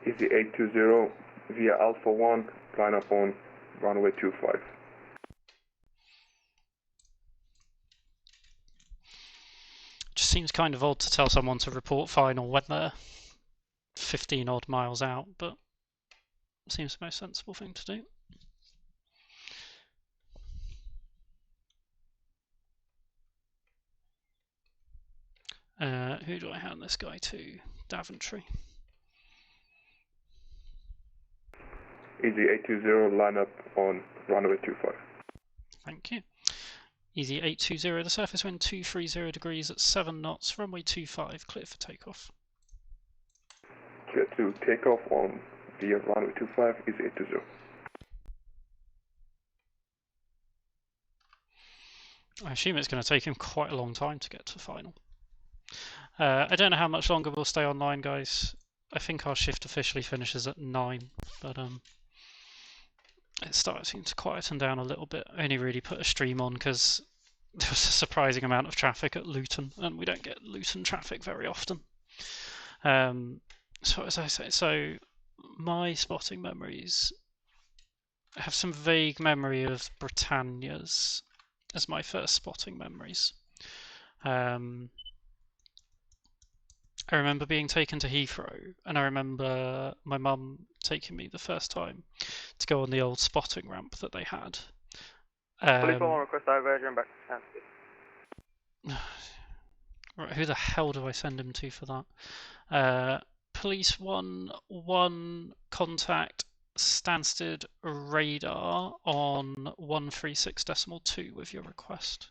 Easy 820 via Alpha 1, line up on runway 25.
Just seems kind of odd to tell someone to report final when they're 15 odd miles out, but seems the most sensible thing to do. Who do I hand this guy to? Daventry.
Easy 820, line up on runway 25.
Thank you. Easy 820, the surface wind 230 degrees at 7 knots, runway 25, clear for takeoff.
Clear to takeoff on via runway 25, Easy 820.
I assume it's going to take him quite a long time to get to final. I don't know how much longer we'll stay online, guys. I think our shift officially finishes at 9, but it's starting to quieten down a little bit. I only really put a stream on because there was a surprising amount of traffic at Luton, and we don't get Luton traffic very often. So as I say, so my spotting memories, I have some vague memory of Britannia's as my first spotting memories. I remember being taken to Heathrow, and I remember my mum taking me the first time to go on the old spotting ramp that they had.
Police 1 request diversion back to Stansted.
Right, who the hell do I send him to for that? Police 1, contact Stansted radar on 136.2 with your request.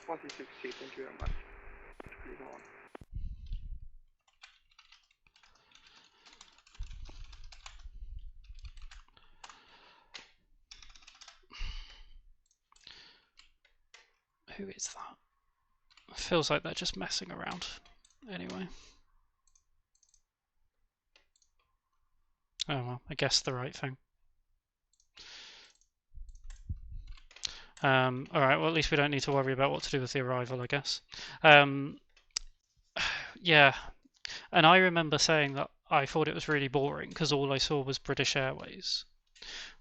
1262, thank you very much. Police 1.
Who is that? It feels like they're just messing around. Anyway. Oh well, I guessed the right thing. Alright, well at least we don't need to worry about what to do with the arrival, I guess. Yeah, and I remember saying that I thought it was really boring because all I saw was British Airways.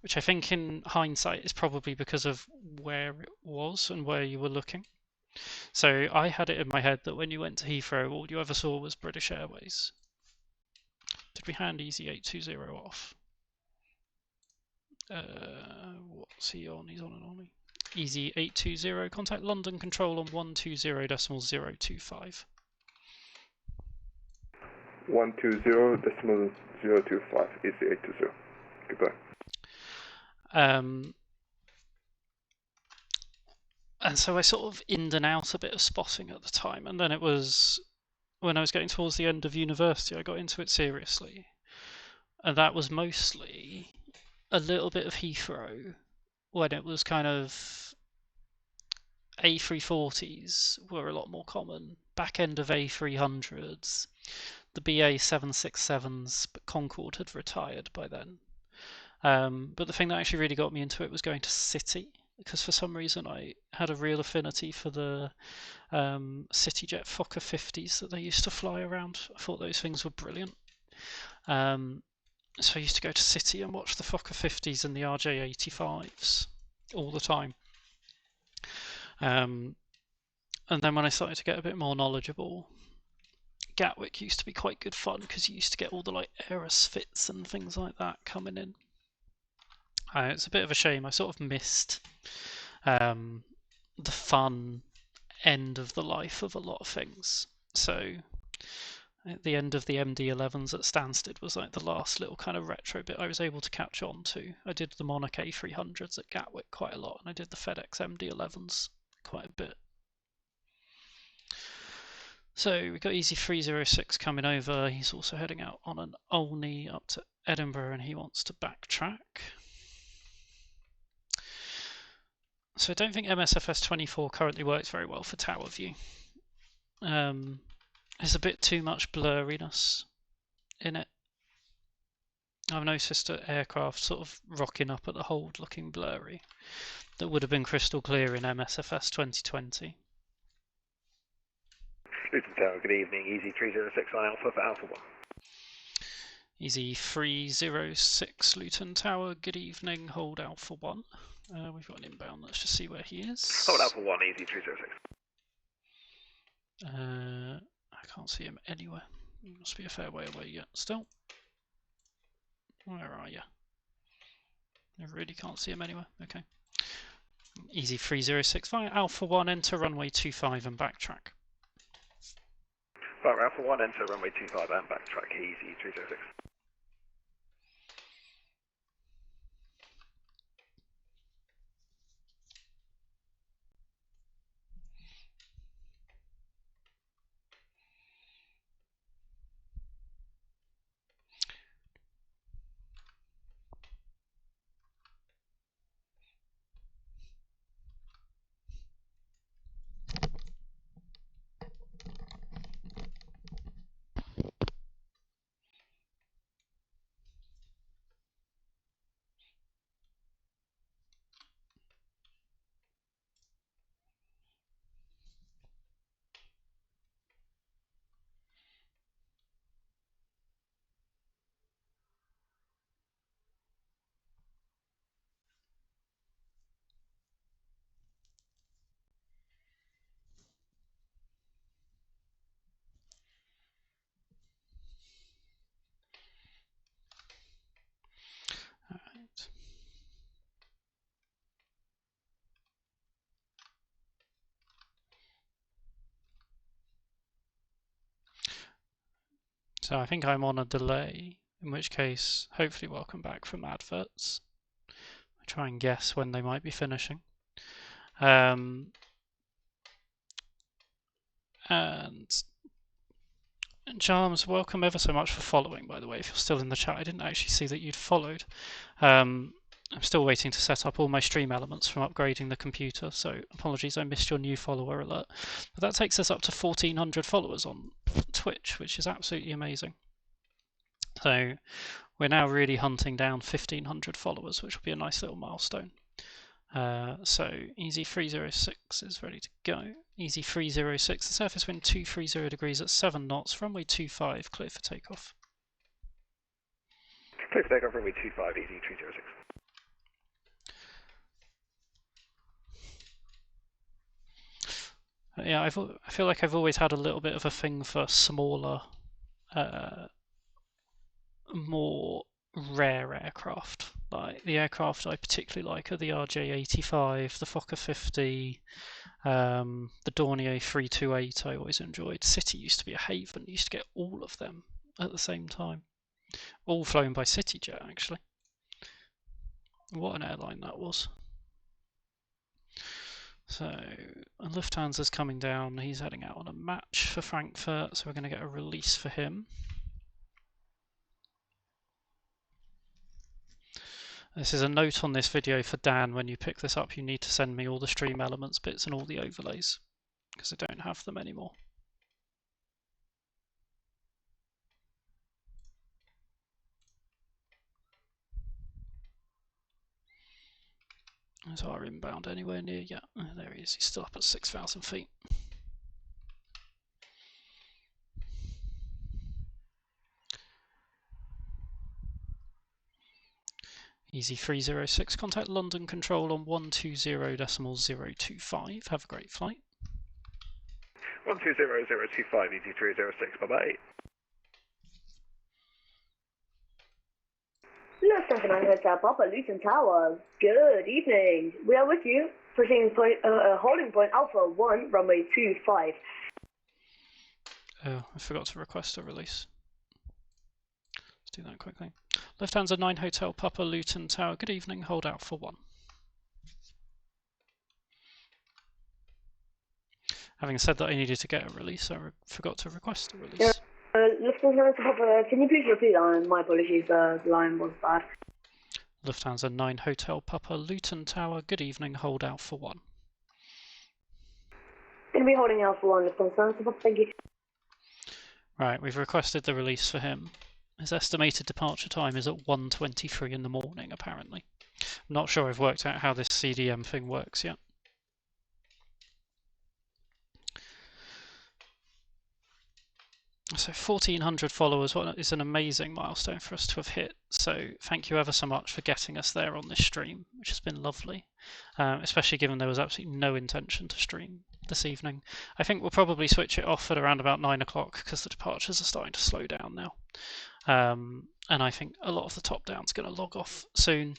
Which I think in hindsight is probably because of where it was and where you were looking. So I had it in my head that when you went to Heathrow, all you ever saw was British Airways. Did we hand Easy 820 off? What's he on? He's on and on. Easy 820, contact London Control on 120.025.
120.025, Easy 820. Goodbye.
And so I sort of inned and out a bit of spotting at the time, and then it was when I was getting towards the end of university I got into it seriously, and that was mostly a little bit of Heathrow when it was kind of A340s were a lot more common, back end of A300s, the BA 767s, but Concorde had retired by then. But the thing that actually really got me into it was going to City, because for some reason I had a real affinity for the CityJet Fokker 50s that they used to fly around. I thought those things were brilliant. So I used to go to City and watch the Fokker 50s and the RJ85s all the time. And then when I started to get a bit more knowledgeable, Gatwick used to be quite good fun because you used to get all the like Aerosfits and things like that coming in. It's a bit of a shame. I sort of missed the fun end of the life of a lot of things. So at the end of the MD-11s at Stansted was like the last little kind of retro bit I was able to catch on to. I did the Monarch A300s at Gatwick quite a lot, and I did the FedEx MD-11s quite a bit. So we've got Easy 306 coming over. He's also heading out on an Olney up to Edinburgh, and he wants to backtrack. So I don't think MSFS 24 currently works very well for tower view. There's a bit too much blurriness in it. I've noticed an aircraft sort of rocking up at the hold looking blurry that would have been crystal clear in MSFS 2020.
Luton Tower, good evening. Easy 306 on Alpha for Alpha 1.
Easy 306 Luton Tower, good evening. Hold Alpha 1. We've got an inbound, let's just see where he is.
Hold Alpha 1, Easy 306.
I can't see him anywhere. He must be a fair way away yet still. Where are you? I really can't see him anywhere. Okay. Easy 306 via Alpha 1, enter runway 25 and backtrack.
Fire Alpha 1, enter runway 25 and backtrack, Easy 306.
So I think I'm on a delay, in which case, hopefully welcome back from adverts. I try and guess when they might be finishing. And Charms, welcome ever so much for following, by the way. If you're still in the chat, I didn't actually see that you'd followed. I'm still waiting to set up all my stream elements from upgrading the computer, so apologies I missed your new follower alert. But that takes us up to 1,400 followers on Twitch, which is absolutely amazing. So we're now really hunting down 1,500 followers, which will be a nice little milestone. So Easy 306 is ready to go. Easy 306, the surface wind 230 degrees at 7 knots, runway 25, clear for takeoff.
Clear for takeoff, runway 25, Easy 306.
Yeah, I feel like I've always had a little bit of a thing for smaller, more rare aircraft. Like the aircraft I particularly like are the RJ85, the Fokker 50, the Dornier 328 I always enjoyed. City used to be a haven, you used to get all of them at the same time. All flown by CityJet actually. What an airline that was. So Lufthansa's coming down, he's heading out on a match for Frankfurt, so we're going to get a release for him. This is a note on this video for Dan. When you pick this up, you need to send me all the stream elements bits and all the overlays, because I don't have them anymore. Is our inbound anywhere near yet? Oh, there he is, he's still up at 6,000 feet. Easy 306, contact London Control on 120.025. Have a great flight.
120.025, Easy 306, bye-bye.
Luton Hotel Papa, Luton Tower. Good evening. We are with you. Proceeding point, holding point Alpha 1, runway 25.
Oh, I forgot to request a release. Let's do that quickly. Lufthansa 9 Hotel Papa, Luton Tower. Good evening. Hold out for 1. Having said that I needed to get a release, I forgot to request a release.
Lufthansa Papa, can you please repeat that? My apologies, the line was bad.
Lufthansa 9 Hotel Papa, Luton Tower. Good evening. Hold out for 1.
Going to be holding out for 1, Lufthansa Papa. Thank you.
Right, we've requested the release for him. His estimated departure time is at 1:23 in the morning, apparently. I'm not sure I've worked out how this CDM thing works yet. So 1,400 followers is an amazing milestone for us to have hit. So thank you ever so much for getting us there on this stream, which has been lovely, especially given there was absolutely no intention to stream this evening. I think we'll probably switch it off at around about 9 o'clock because the departures are starting to slow down now. And I think a lot of the top down's going to log off soon.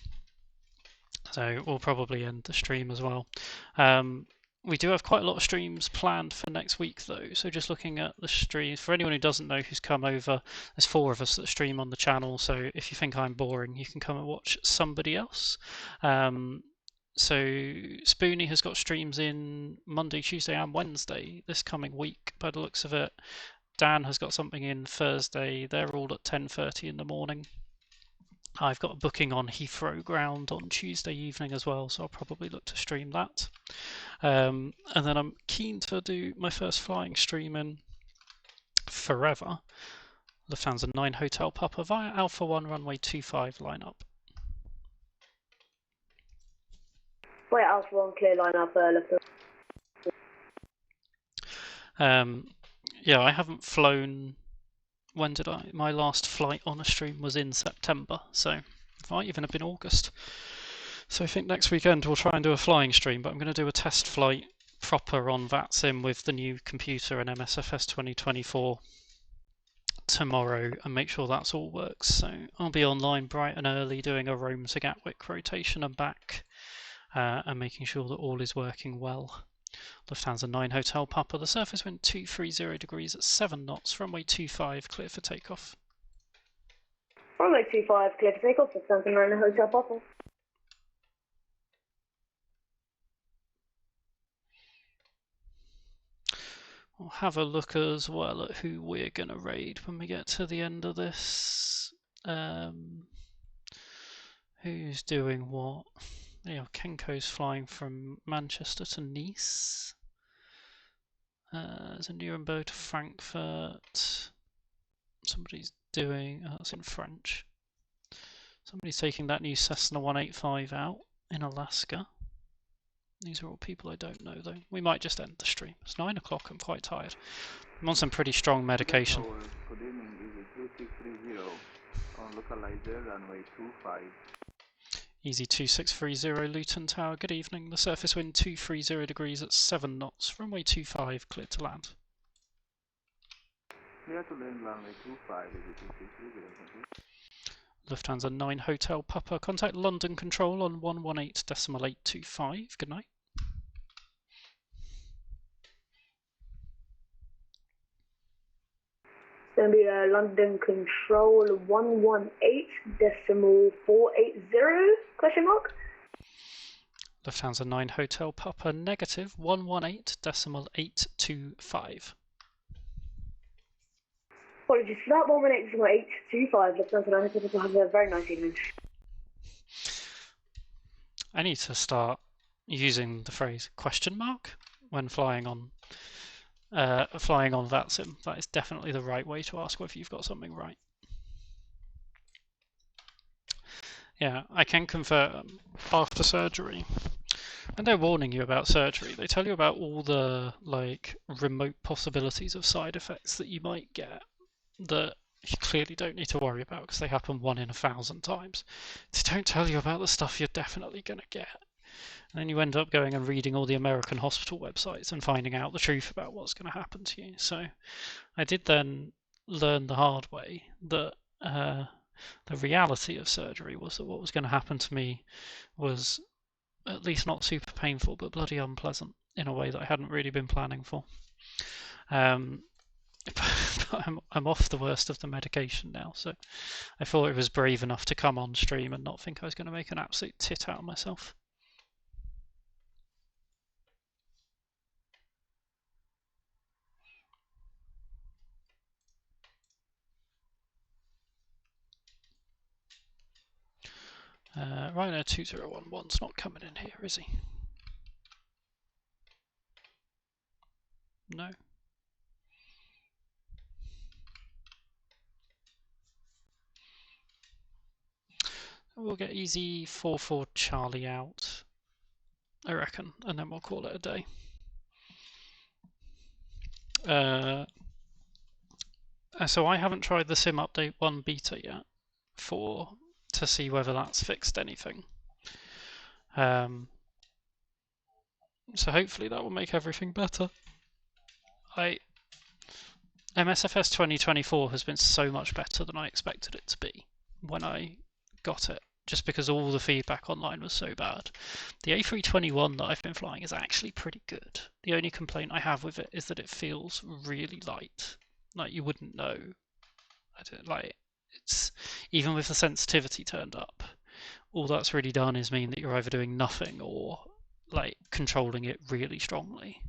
So we'll probably end the stream as well. We do have quite a lot of streams planned for next week though, so just looking at the streams, for anyone who doesn't know who's come over, there's 4 of us that stream on the channel, so if you think I'm boring, you can come and watch somebody else. So Spoonie has got streams in Monday, Tuesday and Wednesday this coming week by the looks of it. Dan has got something in Thursday, they're all at 10:30 in the morning. I've got a booking on Heathrow Ground on Tuesday evening as well, so I'll probably look to stream that. And then I'm keen to do my first flying stream in forever. Lufthansa 9 Hotel Papa via Alpha 1 runway 25 lineup.
Wait, Alpha 1 clear lineup, Lufthansa.
Yeah, I haven't flown. When did I? My last flight on a stream was in September, so it might even have been August. So I think next weekend we'll try and do a flying stream, but I'm going to do a test flight proper on VATSIM with the new computer and MSFS 2024 tomorrow and make sure that's all works. So I'll be online bright and early doing a Rome to Gatwick rotation and back and making sure that all is working well. Lufthansa 9 Hotel Papa, the surface wind 230 degrees at 7 knots, runway 25 clear for takeoff.
Runway 25 clear for takeoff, Lufthansa 9 Hotel Papa.
We'll have a look as well at who we're going to raid when we get to the end of this. Who's doing what? Yeah, Kenko's flying from Manchester to Nice. There's a Nuremberg to Frankfurt. Somebody's doing, oh, that's in French. Somebody's taking that new Cessna 185 out in Alaska. These are all people I don't know though. We might just end the stream. It's 9 o'clock, I'm quite tired. I'm on some pretty strong medication.
Good evening, this is 2630 on localizer runway 25.
Easy 2630 Luton Tower, good evening. The surface wind 230 degrees at 7 knots, runway 25 clear to land.
Clear to land runway 25, easy 2630.
Lufthansa 9 Hotel Papa, contact London Control on 118.825. Good night.
It's going to be London Control 118.480, question mark?
Lufthansa 9 Hotel Papa, negative 118.825.
Apologies for that, 118.825, Lufthansa 9 Hotel Papa, have a very nice evening.
I need to start using the phrase question mark when flying on VATSIM. That is definitely the right way to ask whether you've got something right. Yeah, I can confirm after surgery. And they're warning you about surgery. They tell you about all the like remote possibilities of side effects that you might get that you clearly don't need to worry about because they happen 1 in 1,000 times. They don't tell you about the stuff you're definitely going to get. And then you end up going and reading all the American hospital websites and finding out the truth about what's going to happen to you. So I did then learn the hard way that the reality of surgery was that what was going to happen to me was at least not super painful, but bloody unpleasant in a way that I hadn't really been planning for. But I'm off the worst of the medication now, so I thought it was brave enough to come on stream and not think I was going to make an absolute tit out of myself. Rhino 2011's not coming in here, is he? No. We'll get easy 4-4 Charlie out, I reckon, and then we'll call it a day. So I haven't tried the Sim Update 1 beta yet to see whether that's fixed anything. So hopefully that will make everything better. MSFS 2024 has been so much better than I expected it to be when I got it, just because all the feedback online was so bad. The A321 that I've been flying is actually pretty good. The only complaint I have with it is that it feels really light. Like you wouldn't know. It's even with the sensitivity turned up, all that's really done is mean that you're either doing nothing or like controlling it really strongly.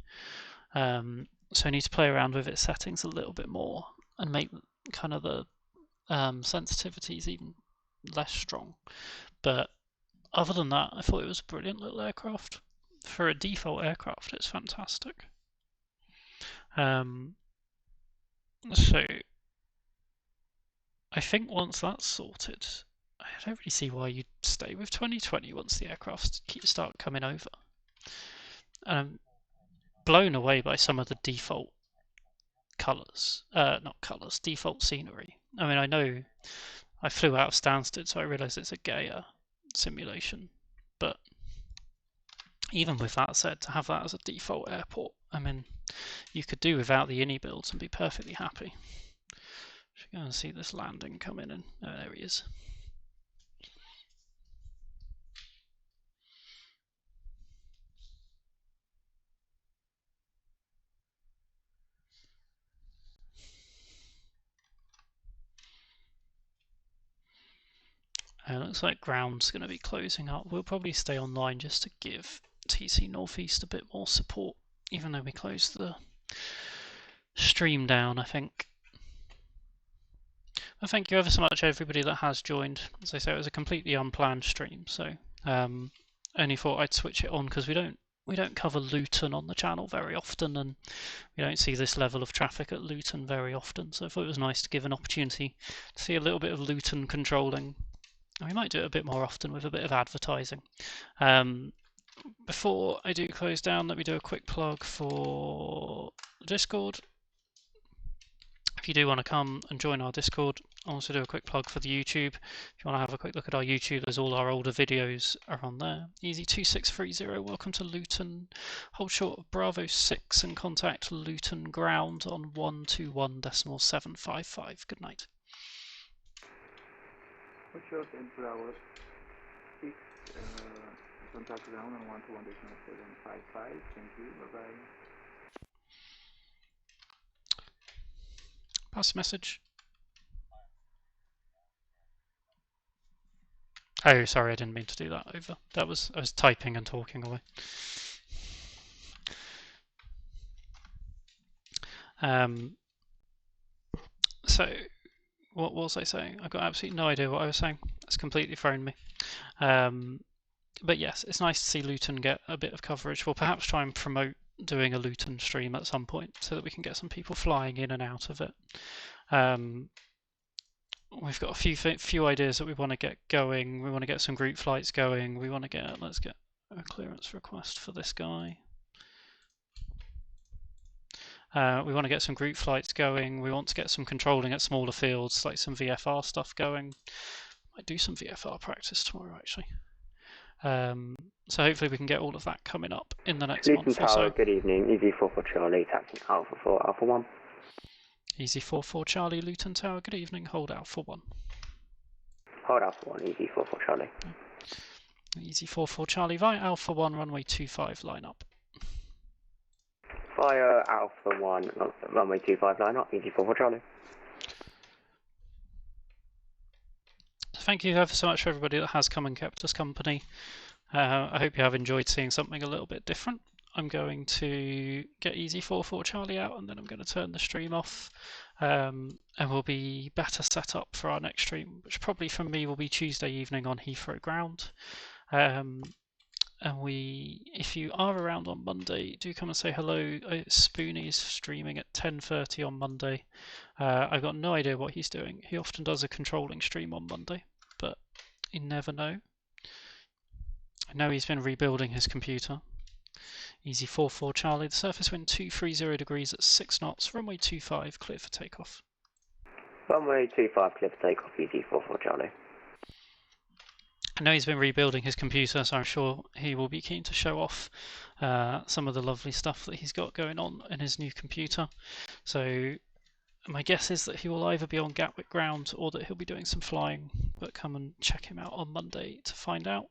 So I need to play around with its settings a little bit more and make kind of the sensitivities even less strong. But other than that, I thought it was a brilliant little aircraft. For a default aircraft, it's fantastic. So I think once that's sorted, I don't really see why you'd stay with 2020 once the aircraft start coming over. And I'm blown away by some of the default default scenery. I mean, I know I flew out of Stansted, so I realise it's a gayer simulation, but even with that said, to have that as a default airport, I mean, you could do without the INI builds and be perfectly happy. Should go and see this landing coming in. Oh, there he is. Looks like ground's going to be closing up. We'll probably stay online just to give TC Northeast a bit more support, even though we closed the stream down, I think. Well, thank you ever so much, everybody that has joined. As I say, it was a completely unplanned stream, so only thought I'd switch it on because we don't cover Luton on the channel very often, and we don't see this level of traffic at Luton very often. So I thought it was nice to give an opportunity to see a little bit of Luton controlling. And we might do it a bit more often with a bit of advertising. Before I do close down, let me do a quick plug for the Discord. If you do want to come and join our Discord, I'll also do a quick plug for the YouTube. If you want to have a quick look at our YouTube, there's all our older videos are on there. Easy2630, welcome to Luton. Hold short of Bravo 6 and contact Luton Ground on 121.755. Good night.
Hold short at Bravo 6, contact ground on 121.755. Thank you, bye-bye.
Pass the message. Oh, sorry, I didn't mean to do that over. I was typing and talking away. So, what was I saying? I've got absolutely no idea what I was saying. It's completely thrown me. But yes, it's nice to see Luton get a bit of coverage. We'll perhaps try and promote doing a Luton stream at some point so that we can get some people flying in and out of it. We've got a few ideas that we want to get going. We want to get some group flights going. We want to get, let's get a clearance request for this guy. We want to get some group flights going. We want to get some controlling at smaller fields, like some VFR stuff going. Might do some VFR practice tomorrow, actually. So hopefully we can get all of that coming up in the next month or so.
Luton Tower, good evening. Easy 44 Charlie, taxi Alpha 4, Alpha 1.
Easy 44 Charlie, Luton Tower, good evening. Hold Alpha 1.
Hold Alpha 1, easy 44 Charlie.
Easy 44 Charlie, via Alpha 1, runway 25, line up.
Via Alpha 1, runway 25, line up, easy 44 Charlie.
Thank you ever so much for everybody that has come and kept us company. I hope you have enjoyed seeing something a little bit different. I'm going to get Easy 44 Charlie out, and then I'm going to turn the stream off, and we'll be better set up for our next stream, which probably from me will be Tuesday evening on Heathrow Ground. And if you are around on Monday, do come and say hello. Spoonie's streaming at 10:30 on Monday. I've got no idea what he's doing. He often does a controlling stream on Monday, but you never know. I know he's been rebuilding his computer. Easy 44 Charlie, the surface wind 230 degrees at 6 knots, runway 25, clear for takeoff.
Runway 25, clear for takeoff, easy 44 Charlie.
I know he's been rebuilding his computer, so I'm sure he will be keen to show off some of the lovely stuff that he's got going on in his new computer. So my guess is that he will either be on Gatwick ground or that he'll be doing some flying, but come and check him out on Monday to find out.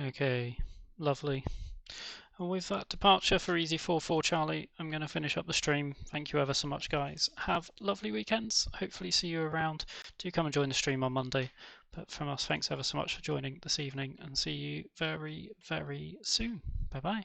Okay, lovely. And with that departure for Easy 44 Charlie, I'm going to finish up the stream. Thank you ever so much, guys. Have lovely weekends. Hopefully see you around. Do come and join the stream on Monday. But from us, thanks ever so much for joining this evening, and see you very, very soon. Bye-bye.